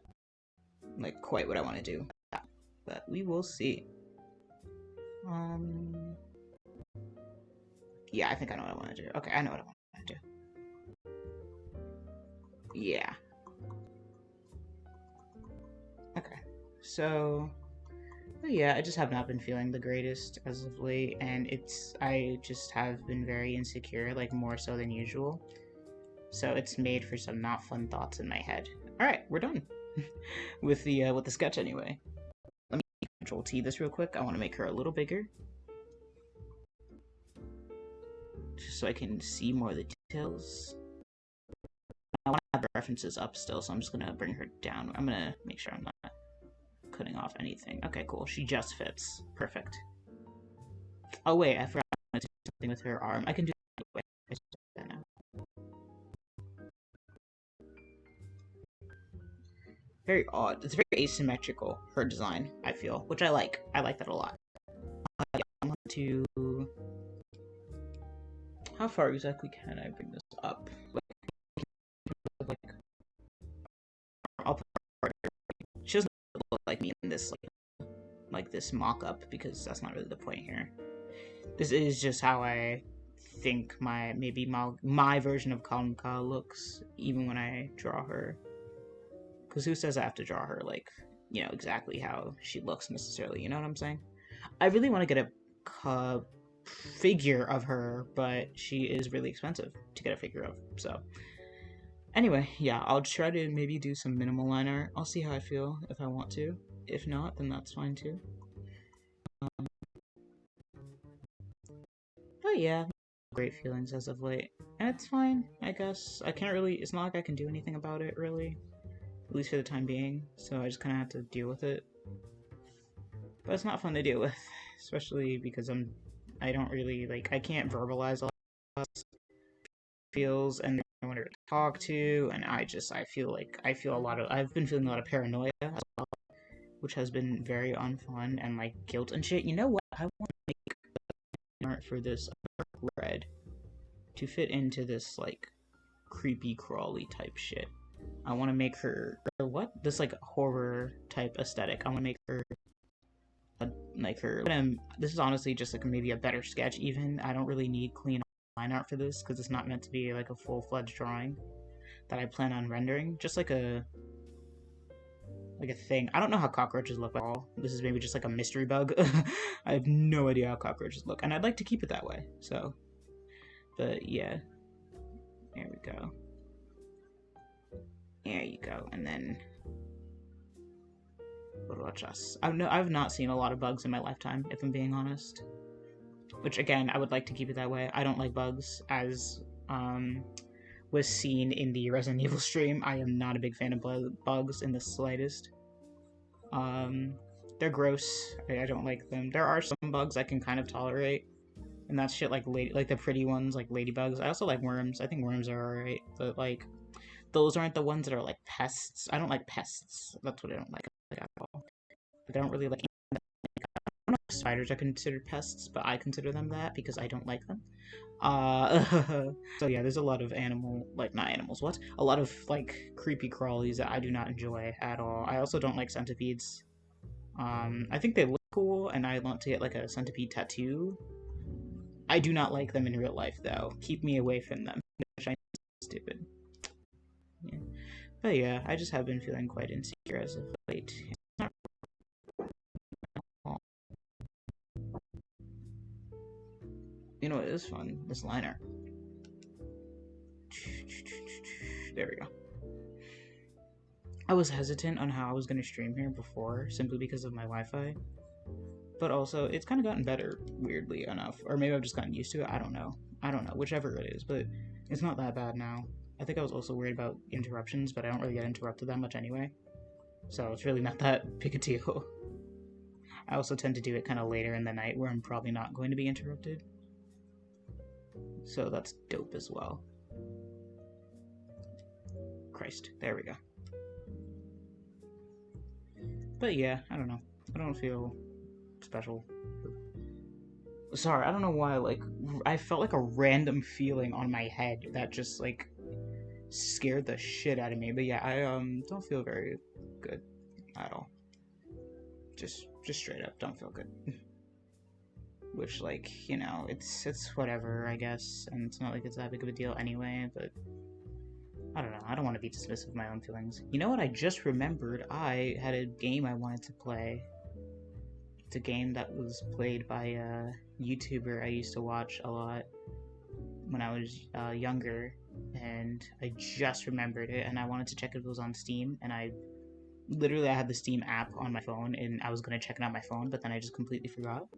like, quite what I want to do, but we will see. Yeah, I think I know what I want to do. Okay, I know what I want to do. Yeah. Okay, so... yeah, I just have not been feeling the greatest as of late, and I just have been very insecure, like, more so than usual. So it's made for some not fun thoughts in my head. Alright, we're done. with the sketch anyway. Let me Control T this real quick. I want to make her a little bigger. Just so I can see more of the details. I want to have the references up still, so I'm just going to bring her down. I'm going to make sure I'm not cutting off anything. Okay, cool. She just fits. Perfect. Oh, wait. I forgot to do something with her arm. I can do that now. Very odd. It's very asymmetrical, her design, I feel, which I like. I like that a lot. I want to... How far exactly can I bring this up? Like I'll put her... She doesn't look like me in this, like this mock-up, because that's not really the point here. This is just how I think my version of Kanka looks, even when I draw her. Because who says I have to draw her, like, you know, exactly how she looks necessarily, you know what I'm saying? I really want to get a figure of her, but she is really expensive to get a figure of, so... Anyway, yeah, I'll try to maybe do some minimal line art. I'll see how I feel if I want to. If not, then that's fine too. But yeah, great feelings as of late. And it's fine, I guess. I can't really... It's not like I can do anything about it, really. At least for the time being. So I just kind of have to deal with it. But it's not fun to deal with. Especially because I don't really, like... I can't verbalize a lot of feels, and I want to talk to, and I feel a lot of... I've been feeling a lot of paranoia as well, which has been very unfun, and, like, guilt and shit. You know what? I want to make art for this red to fit into this, like, creepy crawly type shit. I want to make her, or what? This, like, horror type aesthetic. I want to make her, this is honestly just, like, maybe a better sketch even. I don't really need clean line art for this, because it's not meant to be, like, a full-fledged drawing that I plan on rendering. Just, like a thing. I don't know how cockroaches look at all. This is maybe just, like, a mystery bug. I have no idea how cockroaches look, and I'd like to keep it that way, so. But, yeah. There we go. There you go, and then... I've not seen a lot of bugs in my lifetime, if I'm being honest. Which, again, I would like to keep it that way. I don't like bugs, as was seen in the Resident Evil stream. I am not a big fan of bugs in the slightest. They're gross. I don't like them. There are some bugs I can kind of tolerate, and that's shit like the pretty ones, like ladybugs. I also like worms. I think worms are alright, but, like, those aren't the ones that are, like, pests. I don't like pests. That's what I don't like at all. Like, I don't really like... I don't know if spiders are considered pests, but I consider them that because I don't like them. So yeah, there's a lot of not animals, what? A lot of, like, creepy crawlies that I do not enjoy at all. I also don't like centipedes. I think they look cool, and I want to get, like, a centipede tattoo. I do not like them in real life, though. Keep me away from them. Which I know is stupid. Yeah. But yeah, I just have been feeling quite insecure as of late. You know, it is fun, this liner. There we go. I was hesitant on how I was going to stream here before, simply because of my Wi-Fi. But also, it's kind of gotten better, weirdly enough. Or maybe I've just gotten used to it, I don't know. Whichever it is, but it's not that bad now. I think I was also worried about interruptions, but I don't really get interrupted that much anyway. So it's really not that big a deal. I also tend to do it kind of later in the night where I'm probably not going to be interrupted. So that's dope as well. Christ, there we go. But yeah, I don't know. I don't feel special. Sorry, I don't know why, like, I felt like a random feeling on my head that just, like, scared the shit out of me. But yeah, I don't feel very good at all. Just straight up don't feel good. Which, like, you know, it's whatever, I guess, and it's not like it's that big of a deal anyway, but I don't know, I don't want to be dismissive of my own feelings. You know what, I just remembered I had a game I wanted to play. It's a game that was played by a YouTuber I used to watch a lot when I was younger, and I just remembered it, and I wanted to check if it was on Steam, and I had the Steam app on my phone, and I was going to check it on my phone, but then I just completely forgot.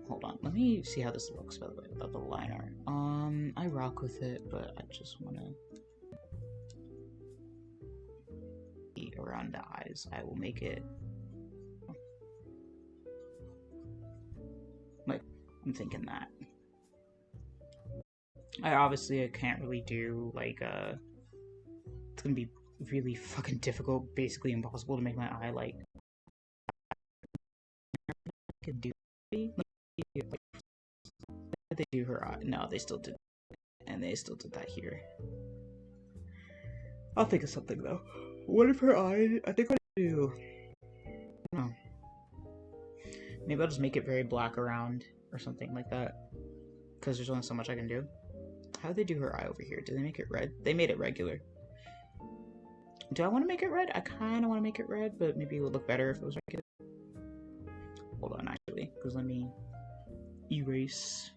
Hold on. Let me see how this looks, by the way, without the line art. I rock with it, but I just want to... around the eyes. I will make it... like, I'm thinking that. I can't really do, like, it's gonna be really fucking difficult, basically impossible to make my eye, like... I could do... they do her eye. No, they still did. And they still did that here. I'll think of something though. What if her eye? I think what I do. I don't know. Maybe I'll just make it very black around or something like that. Because there's only so much I can do. How do they do her eye over here? Do they make it red? They made it regular. Do I want to make it red? I kind of want to make it red, but maybe it would look better if it was regular. Hold on, actually, because let me erase.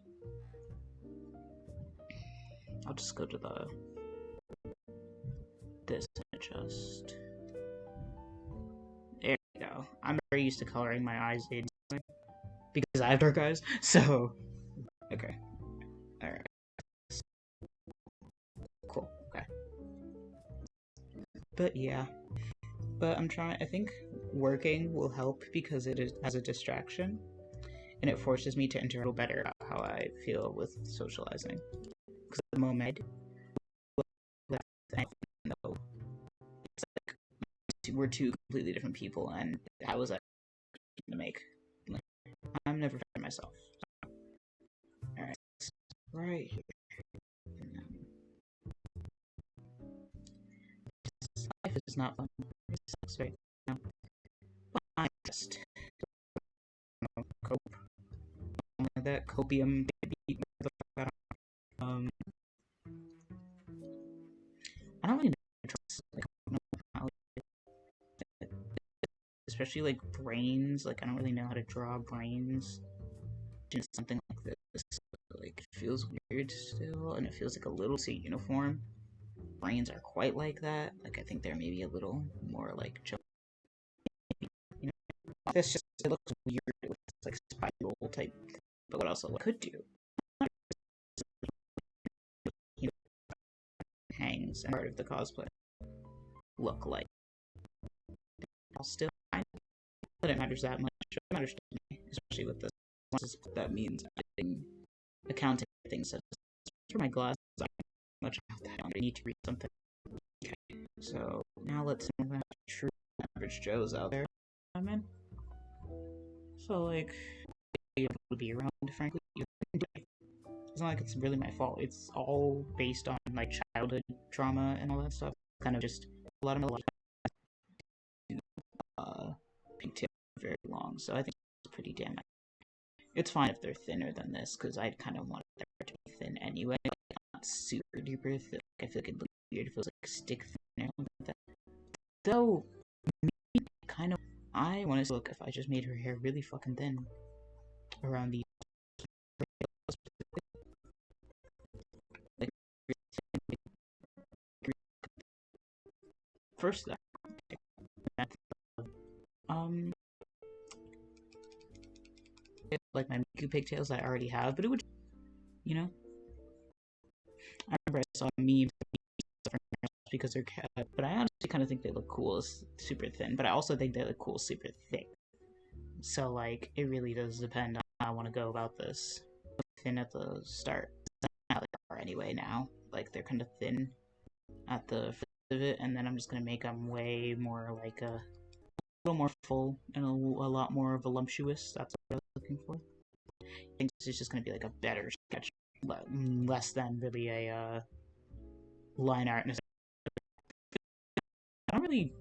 I'll just go to this and adjust. There we go. I'm very used to coloring my eyes in because I have dark eyes, so okay. Alright. Cool. Okay. But yeah. But I think working will help because it is as a distraction, and it forces me to interact better about how I feel with socializing. Because at the moment, it's like we're two completely different people, and I was like to make. Like, I'm never for myself. All right, right here. Life is not fun. It sucks right now. But I just cope. That copium. I don't really know, like, especially like brains. Like, I don't really know how to draw brains. Just something like this, like, it feels weird still, and it feels like a little too uniform. Brains are quite like that. Like, I think they're maybe a little more like, you know, this just, it looks weird with this, like, spiral type. But what else I could do? You know, hangs and part of the cosplay look like. I'll still, I don't it matters that much. It matters to me, especially with this. That means accounting things such as for my glasses. I don't know much about that. I need to read something. Okay. So now let's know about true average Joes out there. I'm in. So, like, able to be around, frankly. It's not like it's really my fault. It's all based on, like, childhood trauma and all that stuff. Kind of just a lot of pigtail very long. So I think it's pretty damn. It's fine if they're thinner than this, because I kind of want them to be thin anyway. Like, not super duper thin. Like, I feel like it looks weird. It feels like stick thin or something like that. Though, kind of, I want to look if I just made her hair really fucking thin around the. Like, first, like my Miku pigtails that I already have, but it would, you know. I remember I saw memes because they're cat, but I honestly kind of think they look cool as super thin, but I also think they look cool super thick. So, like, it really does depend on how I want to go about this. Thin at the start, not like they are anyway now. Like, they're kind of thin at the front of it, and then I'm just gonna make them way more like a little more full and a lot more voluptuous. That's what I was looking for. I think it's just gonna be like a better sketch, but less than really a line art. I don't really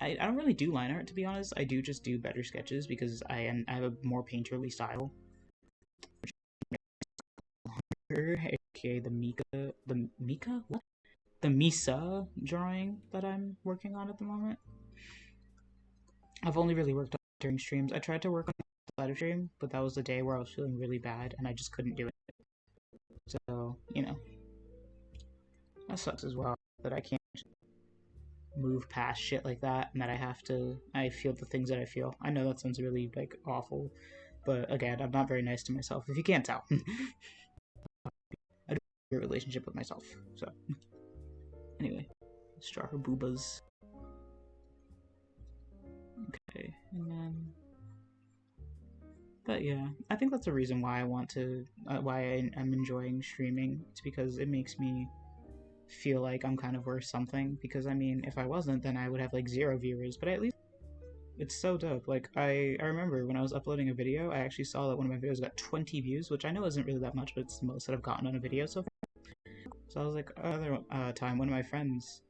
I don't really do line art, to be honest. I do just do better sketches because I have a more painterly style. AKA the Misa drawing that I'm working on at the moment. I've only really worked on it during streams. I tried to work on the side of stream, but that was the day where I was feeling really bad and I just couldn't do it. So, you know, that sucks as well, that I can't move past shit like that and that I feel the things that I feel. I know that sounds really, like, awful, but again, I'm not very nice to myself, if you can't tell. I do have a relationship with myself, so. Anyway, let's draw her boobas. Okay, and then... But yeah, I think that's a reason why I want to, why I'm enjoying streaming. It's because it makes me feel like I'm kind of worth something. Because I mean, if I wasn't, then I would have like 0 viewers. But at least it's so dope. Like I remember when I was uploading a video, I actually saw that one of my videos got 20 views, which I know isn't really that much, but it's the most that I've gotten on a video so far. So I was like, another time, one of my friends,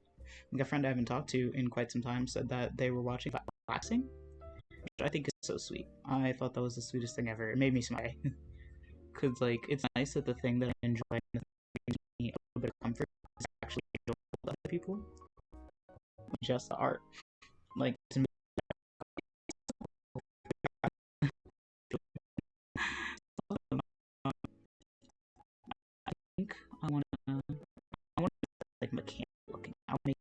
like a friend I haven't talked to in quite some time, said that they were watching boxing. Which I think is so sweet. I thought that was the sweetest thing ever. It made me smile. Because, like, it's nice that the thing that I enjoy and the thing that gives me a little bit of comfort is actually enjoyable to other people. Just the art. Like, to me, I think I want to like, mechanical looking. I want to make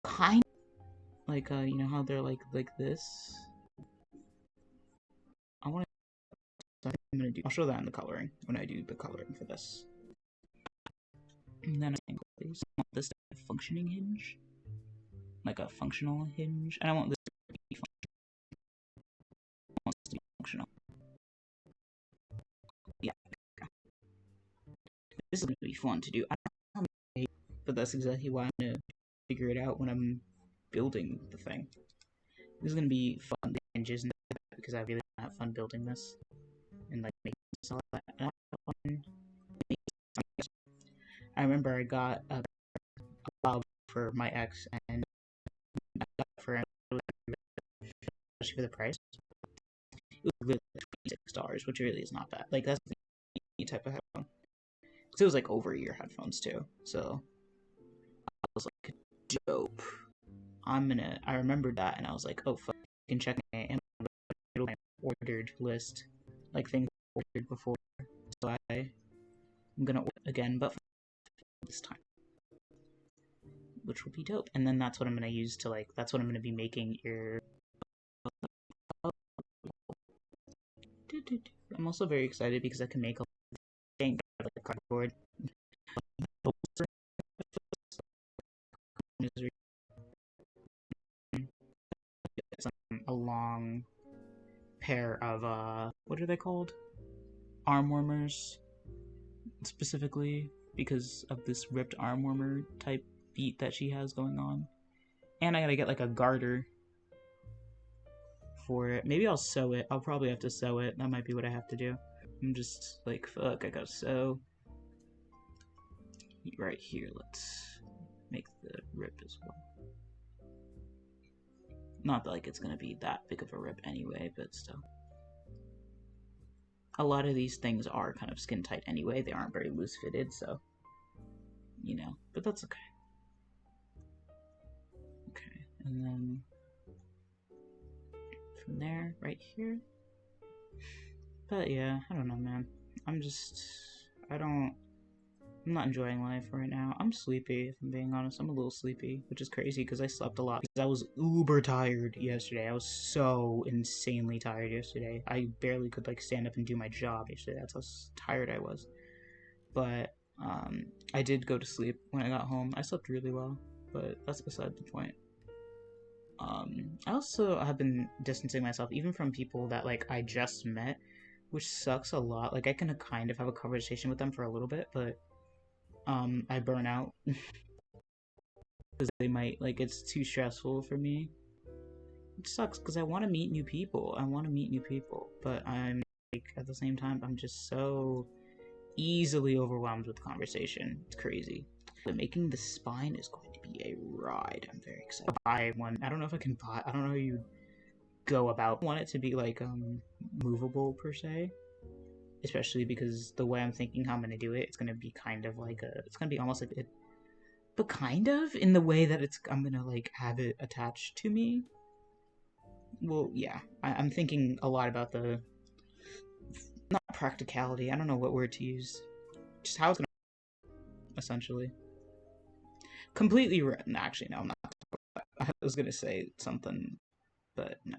kind of like, you know how they're, like this? I want to, I'm going to do, I'll show that in the coloring, when I do the coloring for this. And then I think I want this to have a functioning hinge. Like a functional hinge. And I want this to be functional. Yeah. This is going to be fun to do. I don't know, but that's exactly why I'm going to figure it out when I'm building the thing. This is going to be fun, the hinges and that, because I really have fun building this. And like making this all that. And I remember I got a valve for my ex, and I got it for especially for the price. It was really $26, which really is not bad. Like that's the type of headphone. Because it was like over-ear headphones too. So I was like, dope. I remembered that, and I was like, oh fuck, I can check my Amazon ordered list, like things I ordered before. So I'm gonna order again, but this time, which will be dope. And then that's what I'm gonna use to like. That's what I'm gonna be making your. I'm also very excited because I can make a thing out of like cardboard. A long pair of what are they called? Arm warmers, specifically because of this ripped arm warmer type beat that she has going on. And I gotta get like a garter for it. Maybe I'll sew it. I'll probably have to sew it. That might be what I have to do. I'm just like, fuck, I gotta sew. Right here, let's make the rip as well. Not that, like, it's gonna be that big of a rip anyway, but still. A lot of these things are kind of skin tight anyway. They aren't very loose fitted, so, you know, but that's okay. Okay, and then from there, right here. But yeah, I don't know, man. I'm not enjoying life right now. I'm sleepy, if I'm being honest. I'm a little sleepy, which is crazy because I slept a lot. Because I was uber tired yesterday. I was so insanely tired yesterday. I barely could like stand up and do my job yesterday. That's how tired I was. But I did go to sleep when I got home. I slept really well, but that's beside the point. I also have been distancing myself even from people that like I just met, which sucks a lot. Like I can kind of have a conversation with them for a little bit, but I burn out because they might like it's too stressful for me. It sucks because I want to meet new people. But I'm like at the same time I'm just so easily overwhelmed with conversation. It's crazy. Making the spine is going to be a ride. I'm very excited. Buy one. I don't know if I can buy. I don't know how you go about. I want it to be like movable per se, especially because the way I'm thinking how I'm gonna do it, it's gonna be kind of like a. It's gonna be almost like it, but kind of in the way that I'm gonna like have it attached to me. Well, yeah, I'm thinking a lot about the not practicality. I don't know what word to use. Just how it's gonna essentially. Completely. No, actually, no, I'm not. I was gonna say something, but no.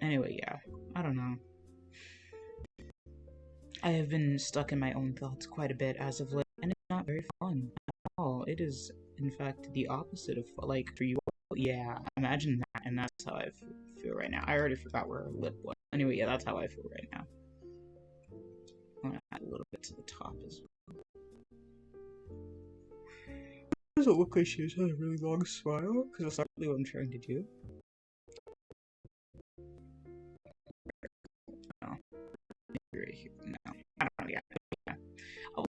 Anyway, yeah. I don't know. I have been stuck in my own thoughts quite a bit as of late, and it's not very fun at all. It is, in fact, the opposite of like for you. Yeah, imagine that, and that's how I feel right now. I already forgot where her lip was. Anyway, yeah, that's how I feel right now. I'm gonna add a little bit to the top as well. Does it look like she has a really long smile? Because that's not really what I'm trying to do. No. Right here. No. I don't know. Yeah. Oh,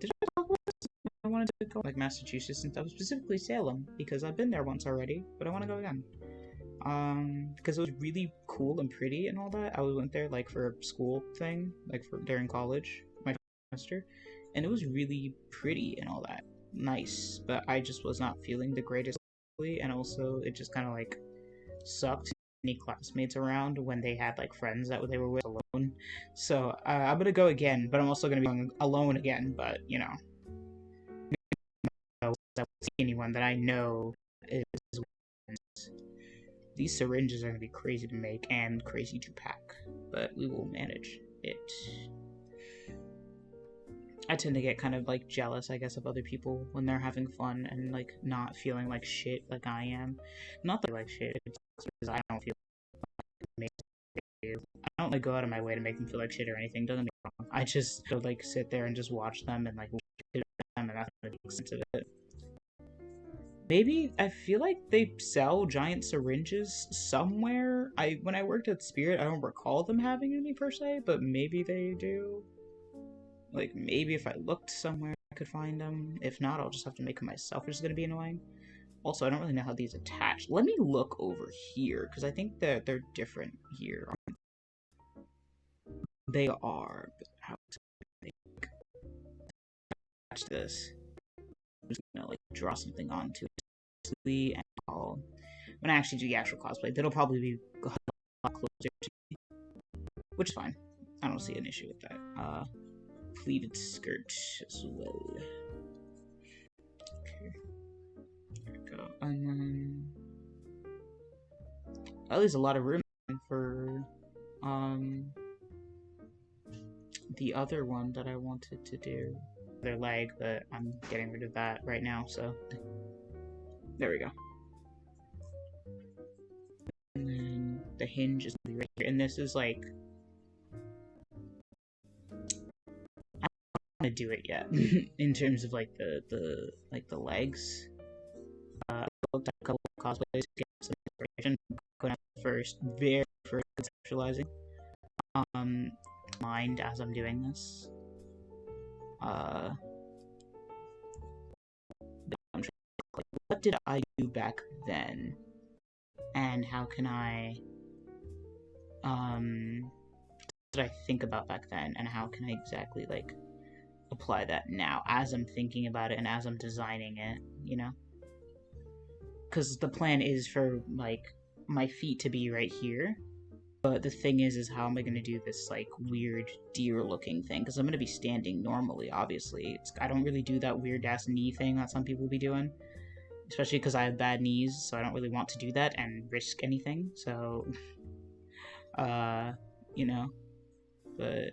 did I talk about this? I wanted to go like Massachusetts and stuff, specifically Salem, because I've been there once already, but I want to go again. Because it was really cool and pretty and all that. I went there like for a school thing, like for during college, my semester, and it was really pretty and all that. Nice, but I just was not feeling the greatest, and also it just kind of like sucked any classmates around when they had like friends that they were with alone. So I'm gonna go again, but I'm also gonna be going alone again. But you know, I won't see anyone that I know is. These syringes are gonna be crazy to make and crazy to pack, but we will manage it. I tend to get kind of like jealous, I guess, of other people when they're having fun and like not feeling like shit like I am. Not that I like shit, it's because I don't feel like I don't like go out of my way to make them feel like shit or anything. Doesn't make wrong. I just like sit there and just watch them and like them, and that's what makes sense of it. Maybe I feel like they sell giant syringes somewhere. When I worked at Spirit, I don't recall them having any per se, but maybe they do. Like, maybe if I looked somewhere, I could find them. If not, I'll just have to make them myself, which is going to be annoying. Also, I don't really know how these attach. Let me look over here, because I think that they're different here. They are, but how to attach this? I'm just going to, like, draw something onto it. And when I actually do the actual cosplay, that'll probably be a lot closer to me, which is fine. I don't see an issue with that. Pleated skirt as well. Okay. There we go. And then there's a lot of room for the other one that I wanted to do. Their leg, but I'm getting rid of that right now, so there we go. And then the hinge is gonna be right here, and this is like to do it yet in terms of like the legs. I looked at a couple of cosplays to get some inspiration. Going out first, very first conceptualizing mind as I'm doing this. I'm trying to like, what did I do back then, and how can I what did I think about back then, and how can I exactly like apply that now as I'm thinking about it and as I'm designing it, you know? Because the plan is for like my feet to be right here, but the thing is how am I going to do this like weird deer looking thing? Because I'm going to be standing normally, obviously. I don't really do that weird ass knee thing that some people be doing, especially because I have bad knees, so I don't really want to do that and risk anything. So you know, but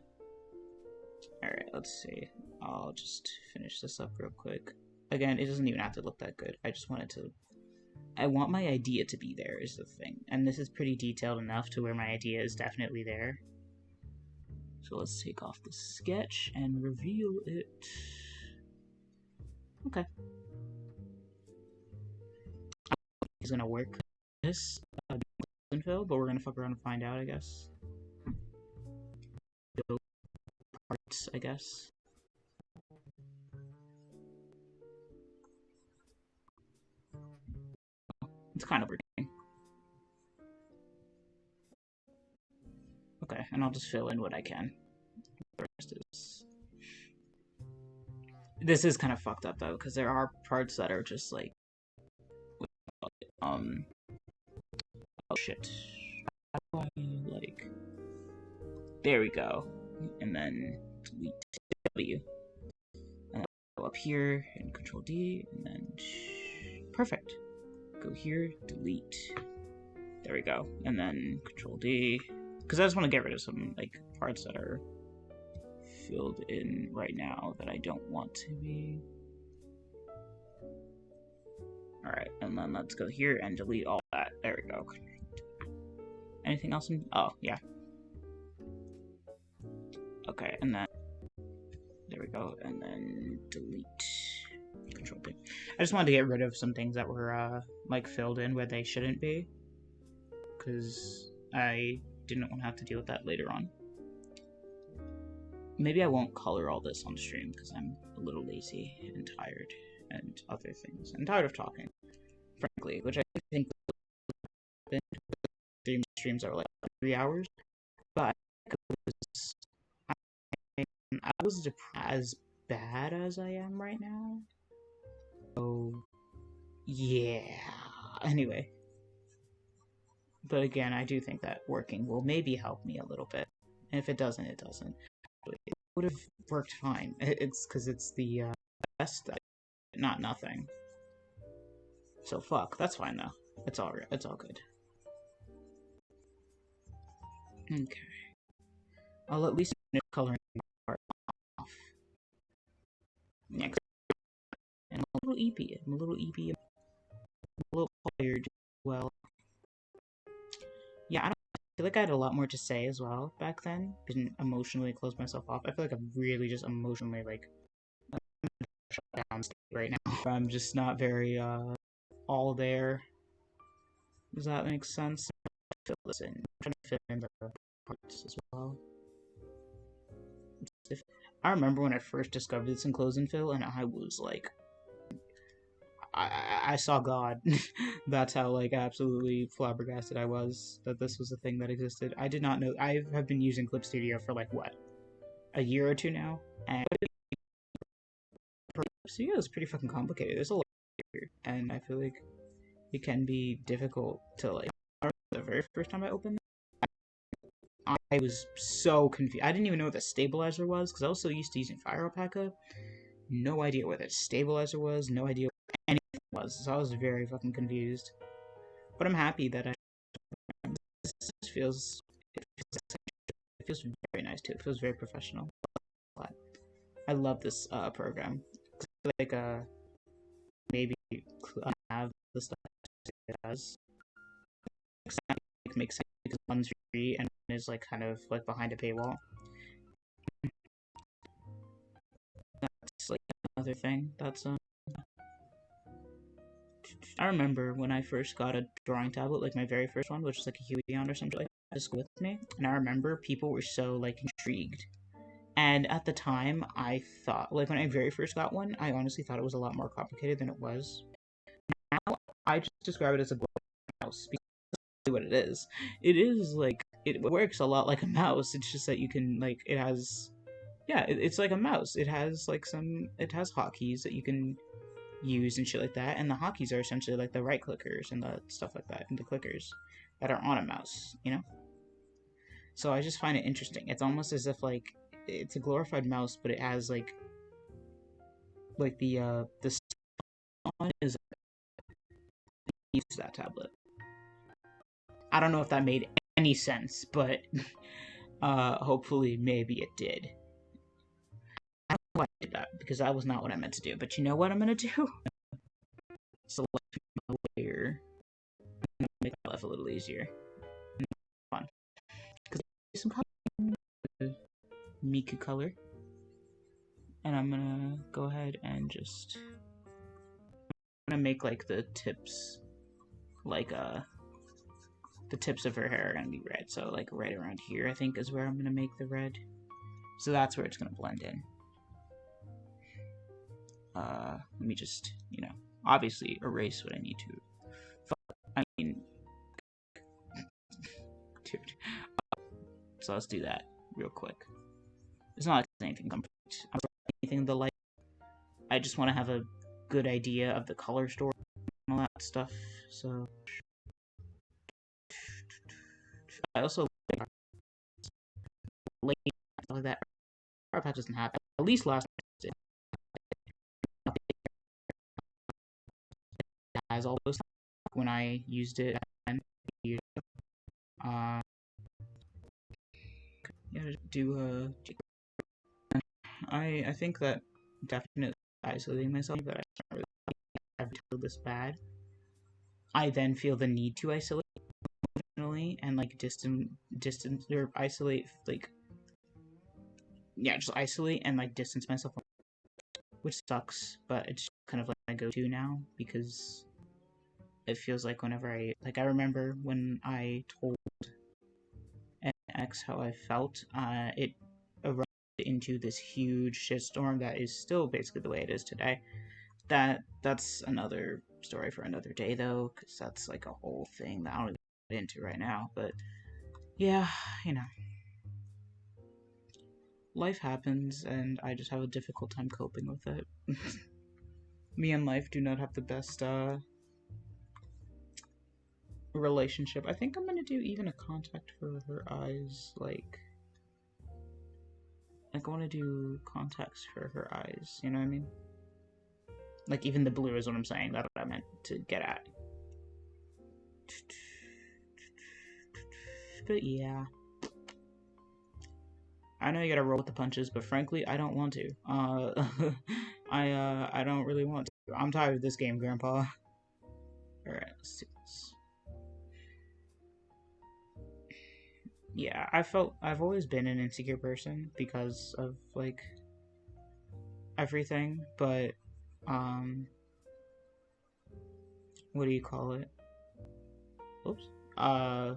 alright, let's see. I'll just finish this up real quick. Again, it doesn't even have to look that good. I just wanted to... I want my idea to be there, is the thing. And this is pretty detailed enough to where my idea is definitely there. So let's take off the sketch and reveal it. Okay. He's gonna work this fill, but we're gonna fuck around and find out, I guess. Parts, I guess. kind of working. Okay, and I'll just fill in what I can. The rest is... This is kind of fucked up, though, because there are parts that are just, like... Oh, shit. How do I, like... There we go. And then delete W. And then go up here and Control D, and then... Perfect. Go here, delete. There we go. And then Control D. Because I just want to get rid of some, like, parts that are filled in right now that I don't want to be. Alright, and then let's go here and delete all that. There we go. Anything else in... Oh, yeah. Okay, and then... There we go, and then delete. Control D. I just wanted to get rid of some things that were, like, filled in where they shouldn't be. Because I didn't want to have to deal with that later on. Maybe I won't color all this on stream because I'm a little lazy and tired and other things. I'm tired of talking, frankly, which I think streams are like 3 hours. But I was as bad as I am right now. So yeah. Anyway. But again, I do think that working will maybe help me a little bit. And if it doesn't, it doesn't. It would have worked fine. It's because it's the best, not nothing. So fuck, that's fine though. It's all right. It's all good. Okay. I'll at least finish coloring part off. Next, and a little EP. I'm a little EP. I'm a little tired. Well. Yeah, I feel like I had a lot more to say as well back then. Didn't emotionally close myself off. I feel like I'm really just emotionally, like, shut down right now. I'm just not very, all there. Does that make sense? Fill this in. I'm trying to fit in the parts as well. I remember when I first discovered this in Close and Fill, and I was like, I saw God. That's how, like, absolutely flabbergasted I was that this was a thing that existed. I did not know. I have been using Clip Studio for, like, what? A year or two now? And Clip Studio is pretty fucking complicated. There's a lot here, and I feel like it can be difficult to, like, the very first time I opened it, I was so confused. I didn't even know what the stabilizer was, because I was so used to using Fire Alpaca. No idea what the stabilizer was, no idea what anything was, so I was very fucking confused. But I'm happy that this feels very nice too. It feels very professional. I love this program. Like maybe have the stuff it does. It makes sense because one's free and is like kind of like behind a paywall. That's like another thing. That's I remember when I first got a drawing tablet, like my very first one, which was like a Huion or something like that, just with me. And I remember people were so like intrigued. And at the time, I thought, like when I very first got one, I honestly thought it was a lot more complicated than it was. Now, I just describe it as a mouse because that's what it is. It is like, it works a lot like a mouse. It's just that you can, like, it has, yeah, it's like a mouse. It has like it has hotkeys that you can use and shit like that, and the hotkeys are essentially like the right clickers and the stuff like that, and the clickers that are on a mouse, you know? So I just find it interesting. It's almost as if like it's a glorified mouse, but it has like the on is use that tablet. I don't know if that made any sense, but hopefully maybe it did. I don't know why I did that, because that was not what I meant to do, but you know what I'm gonna do? Select my layer and make my life a little easier. Fun. Because there's some color, Miku color. And I'm gonna go ahead and just, I'm gonna make like the tips, like the tips of her hair are gonna be red. So like right around here, I think is where I'm gonna make the red. So that's where it's gonna blend in. Let me just, you know, obviously erase what I need to. I mean, dude. So let's do that real quick. It's not like anything complete. I'm not anything the like. I just want to have a good idea of the color story and all that stuff. So I also like that. Our patch doesn't happen. At least last it has all those when I used it and yeah, do I think that definitely isolating myself, but I don't really ever feel this bad. I then feel the need to isolate emotionally and like distance or isolate, like, yeah, just isolate and like distance myself, which sucks, but it's kind of like my go-to now because it feels like whenever I remember when I told an ex how I felt, it erupted into this huge shitstorm that is still basically the way it is today. That's another story for another day, though, because that's like a whole thing that I don't get into right now. But yeah, you know, life happens, and I just have a difficult time coping with it. Me and life do not have the best relationship. I think I'm gonna do even a contact for her eyes, like I want to do contacts for her eyes. You know what I mean? Like even the blue is what I'm saying. That's what I meant to get at. But yeah, I know you gotta roll with the punches, but frankly, I don't want to. I don't really want to. I'm tired of this game, Grandpa. All right, let's do this. Yeah, I've always been an insecure person because of like everything, but what do you call it? Oops. I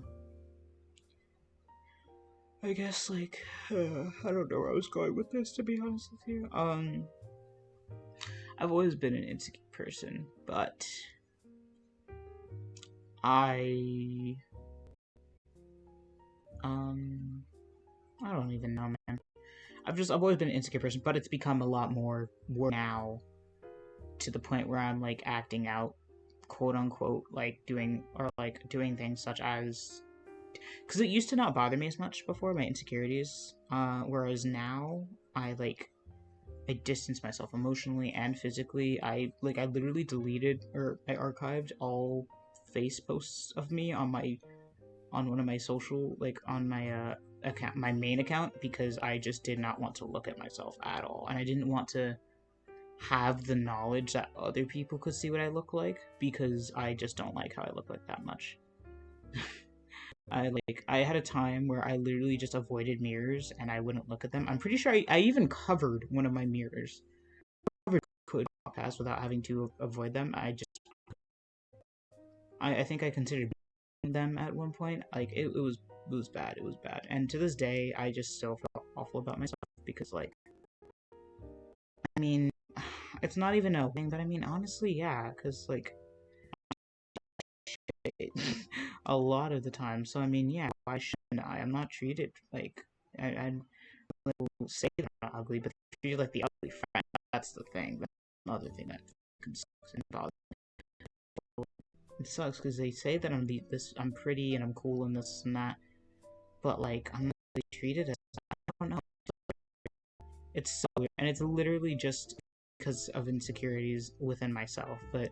guess like I don't know where I was going with this, to be honest with you. I've always been an insecure person, but I don't even know, man. I've always been an insecure person, but it's become a lot more now, to the point where I'm like acting out, quote unquote, like doing things such as, because it used to not bother me as much before, my insecurities, whereas now I distance myself emotionally and physically. I literally deleted, or I archived all face posts of me on one of my social, like on my account, my main account, because I just did not want to look at myself at all, and I didn't want to have the knowledge that other people could see what I look like, because I just don't like how I look like that much. I had a time where I literally just avoided mirrors and I wouldn't look at them. I'm pretty sure I even covered one of my mirrors. I could pass without having to avoid them. I think I considered them at one point. Like it was bad. It was bad. And to this day, I just still feel awful about myself because, like, I mean, it's not even a thing, but I mean, honestly, yeah, because like a lot of the time. So I mean, yeah, why shouldn't I? I'm not treated like I will say that I'm not ugly, but treated like the ugly friend. That's the thing. That's another thing that sucks and bothers me. It sucks because they say that I'm pretty and I'm cool and this and that, but like I'm not really treated as, I don't know. It's so weird, and it's literally just because of insecurities within myself. But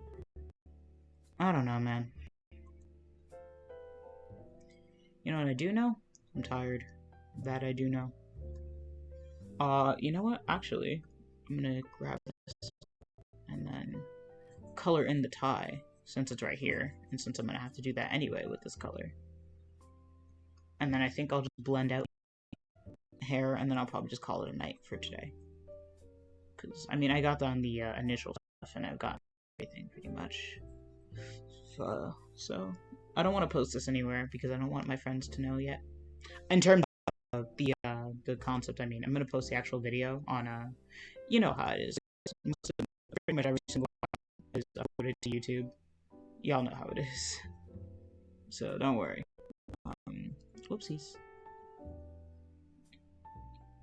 I don't know, man. You know what I do know? I'm tired. That I do know. You know what? Actually, I'm gonna grab this and then color in the tie, since it's right here, and since I'm gonna have to do that anyway with this color. And then I think I'll just blend out hair, and then I'll probably just call it a night for today. Because, I mean, I got on the initial stuff, and I've got everything pretty much. So I don't want to post this anywhere, because I don't want my friends to know yet. In terms of the concept, I mean, I'm gonna post the actual video on you know how it is. Pretty much every single one is uploaded to YouTube. Y'all know how it is. So don't worry. Whoopsies.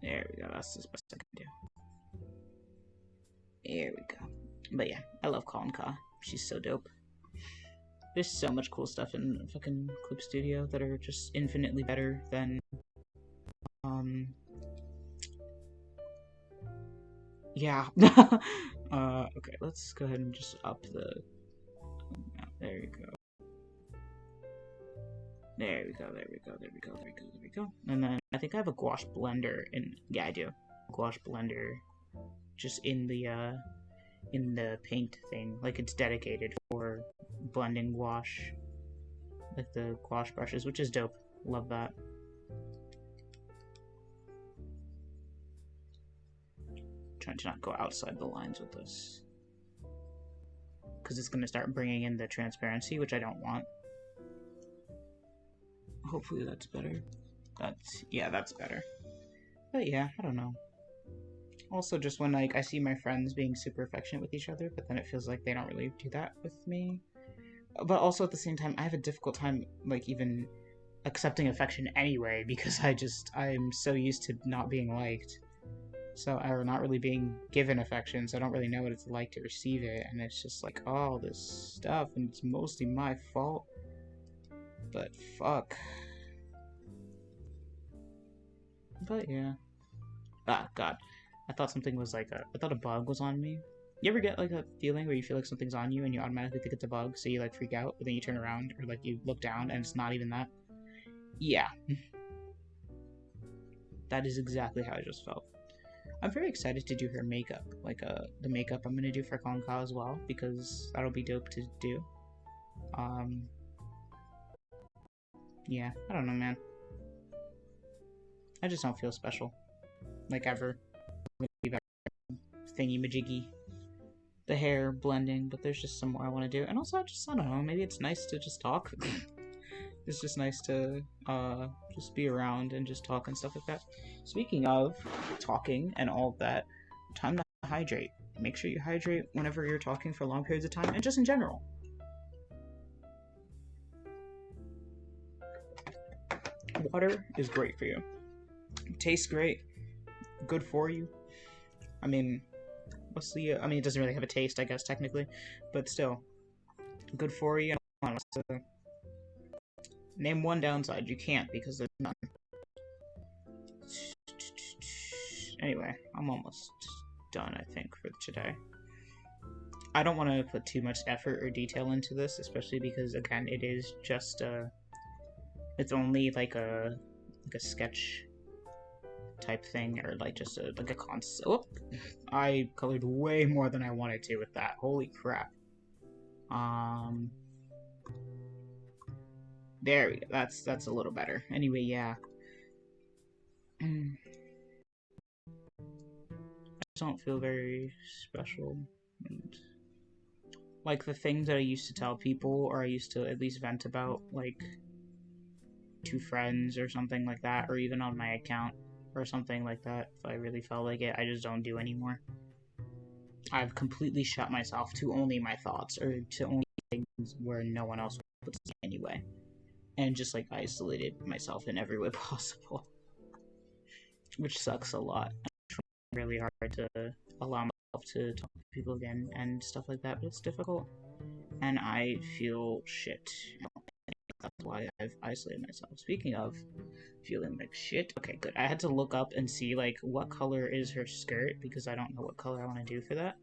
There we go. That's the best I can do. There we go. But yeah, I love Colin Ka. She's so dope. There's so much cool stuff in fucking Clip Studio that are just infinitely better than yeah. Okay, let's go ahead and just up the there you go. There we go, there we go, there we go, there we go, there we go. And then I think I have a gouache blender in yeah I do. Gouache blender just in the paint thing. Like it's dedicated for blending gouache. Like the gouache brushes, which is dope. Love that. Trying to not go outside the lines with this. Because it's going to start bringing in the transparency, which I don't want. Hopefully that's better. Yeah, that's better. But yeah, I don't know. Also, just when like I see my friends being super affectionate with each other, but then it feels like they don't really do that with me. But also at the same time, I have a difficult time like even accepting affection anyway, because I'm so used to not being liked. So, or not really being given affection, so I don't really know what it's like to receive it, and it's just like all this stuff, and it's mostly my fault. But fuck. But yeah. Ah, God. I thought something was like I thought a bug was on me. You ever get like a feeling where you feel like something's on you and you automatically think it's a bug, so you like freak out, but then you turn around or like you look down and it's not even that? Yeah. That is exactly how I just felt. I'm very excited to do her makeup, like the makeup I'm gonna do for Colin Ka as well, because that'll be dope to do. Yeah, I don't know, man. I just don't feel special, like ever. Thingy majiggy, the hair blending, but there's just some more I want to do, and also I don't know, maybe it's nice to just talk. It's just nice to just be around and just talk and stuff like that. Speaking of talking and all of that, time to hydrate. Make sure you hydrate whenever you're talking for long periods of time, and just in general. Water is great for you. It tastes great. Good for you. I mean, it doesn't really have a taste, I guess, technically, but still, good for you. Name one downside. You can't, because there's none. Anyway, I'm almost done, I think, for today. I don't want to put too much effort or detail into this, especially because, again, it is just it's only like a sketch type thing, or like just a concept. Oh, I colored way more than I wanted to with that. Holy crap. There we go. That's a little better. Anyway, yeah. I just don't feel very special. And like the things that I used to tell people, or I used to at least vent about, like to friends or something like that, or even on my account or something like that, if I really felt like it, I just don't do anymore. I've completely shut myself to only my thoughts, or to only things where no one else would see anyway. And just like isolated myself in every way possible. Which sucks a lot. I'm trying really hard to allow myself to talk to people again and stuff like that, but it's difficult. And I feel shit. That's why I've isolated myself. Speaking of feeling like shit, okay, good. I had to look up and see like what color is her skirt, because I don't know what color I want to do for that.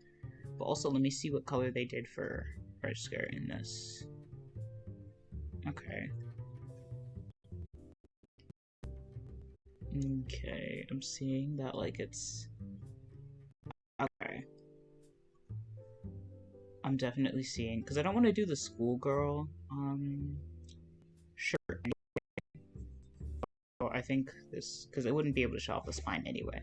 But also, let me see what color they did for her skirt in this. Okay. Okay, I'm seeing that like it's okay. I'm definitely seeing, because I don't want to do the schoolgirl shirt. I think this, because it wouldn't be able to show off the spine anyway.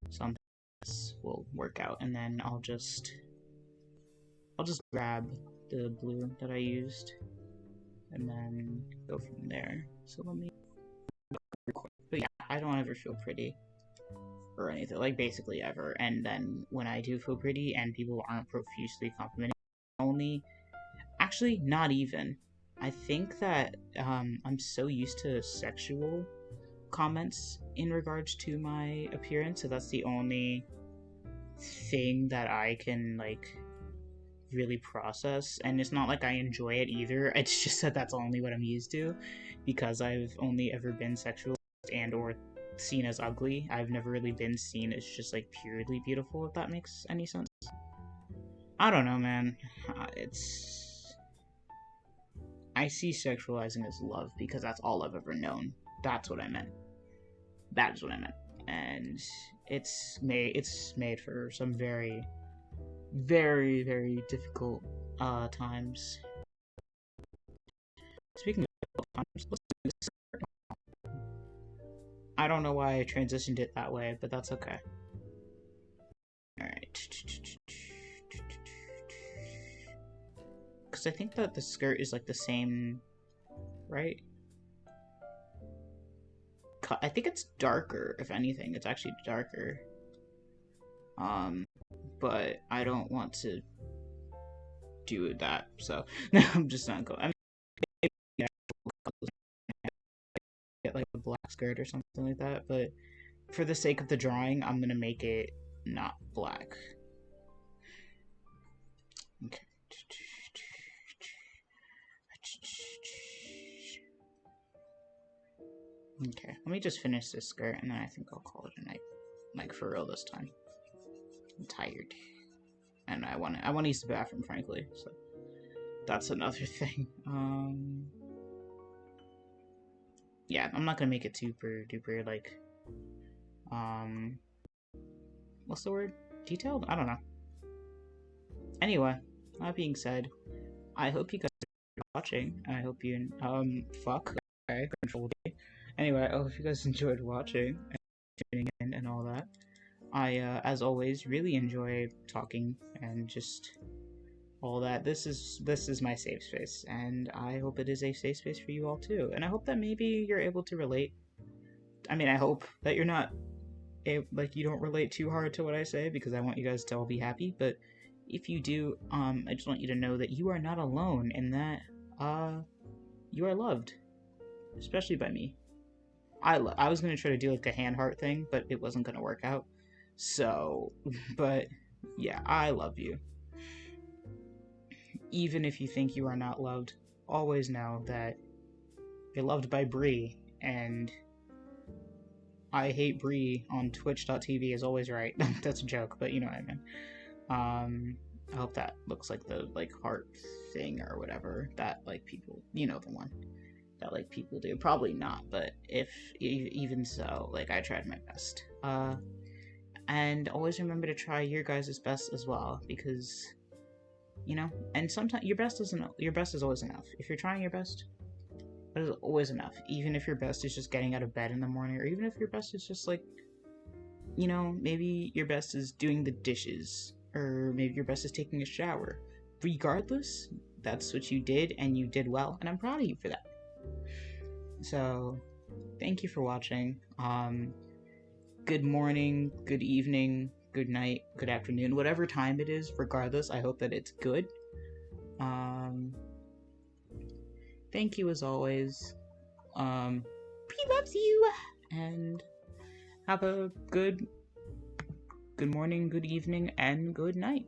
So this will work out, and then I'll just grab the blue that I used, and then go from there. So let me. But yeah, I don't ever feel pretty or anything, like basically ever. And then when I do feel pretty and people aren't profusely complimenting, only actually not even. I think that I'm so used to sexual comments in regards to my appearance, so that's the only thing that I can like really process. And it's not like I enjoy it either. It's just that that's only what I'm used to, because I've only ever been sexualized and or seen as ugly. I've never really been seen as just like purely beautiful, if that makes any sense. I don't know, man. It's I see sexualizing as love because that's all I've ever known. That's what I meant. That is what I meant. And it's made for some very, very, very difficult times. Speaking of times, let's do this. I don't know why I transitioned it that way, but that's okay. Alright. Because I think that the skirt is like the same, right? I think it's darker, if anything. It's actually darker. But I don't want to do that, so I'm just not going. I mean, yeah, get like a black skirt or something like that, but for the sake of the drawing, I'm gonna make it not black. Okay. Okay, let me just finish this skirt and then I think I'll call it a night. Like, for real this time. I'm tired. And I wanna use the bathroom, frankly, so that's another thing. Yeah, I'm not gonna make it super duper, like, what's the word? Detailed? I don't know. Anyway, that being said, I hope you guys are watching. I hope you, fuck. Okay, control D. Anyway, I hope you guys enjoyed watching and tuning in and all that. I, as always, really enjoy talking and just all that. This is my safe space, and I hope it is a safe space for you all too. And I hope that maybe you're able to relate. I mean, I hope that you're not, like, you don't relate too hard to what I say, because I want you guys to all be happy. But if you do, I just want you to know that you are not alone, and that, you are loved, especially by me. I was gonna try to do like a hand heart thing, but it wasn't gonna work out. So, but yeah, I love you. Even if you think you are not loved, always know that you're loved by Bree, and I hate Bree on twitch.tv is always right. That's a joke, but you know what I mean. I hope that looks like the like heart thing or whatever that like people, you know, the one that like people do. Probably not, but if even so, like I tried my best. And always remember to try your guys' best as well, because you know, and sometimes your best is always enough. If you're trying your best, that is always enough. Even if your best is just getting out of bed in the morning, or even if your best is just like, you know, maybe your best is doing the dishes, or maybe your best is taking a shower. Regardless, that's what you did, and you did well, and I'm proud of you for that. So, thank you for watching. Good morning, good evening, good night, good afternoon, whatever time it is, regardless, I hope that it's good. Thank you as always. He loves you, and have a good morning, good evening, and good night.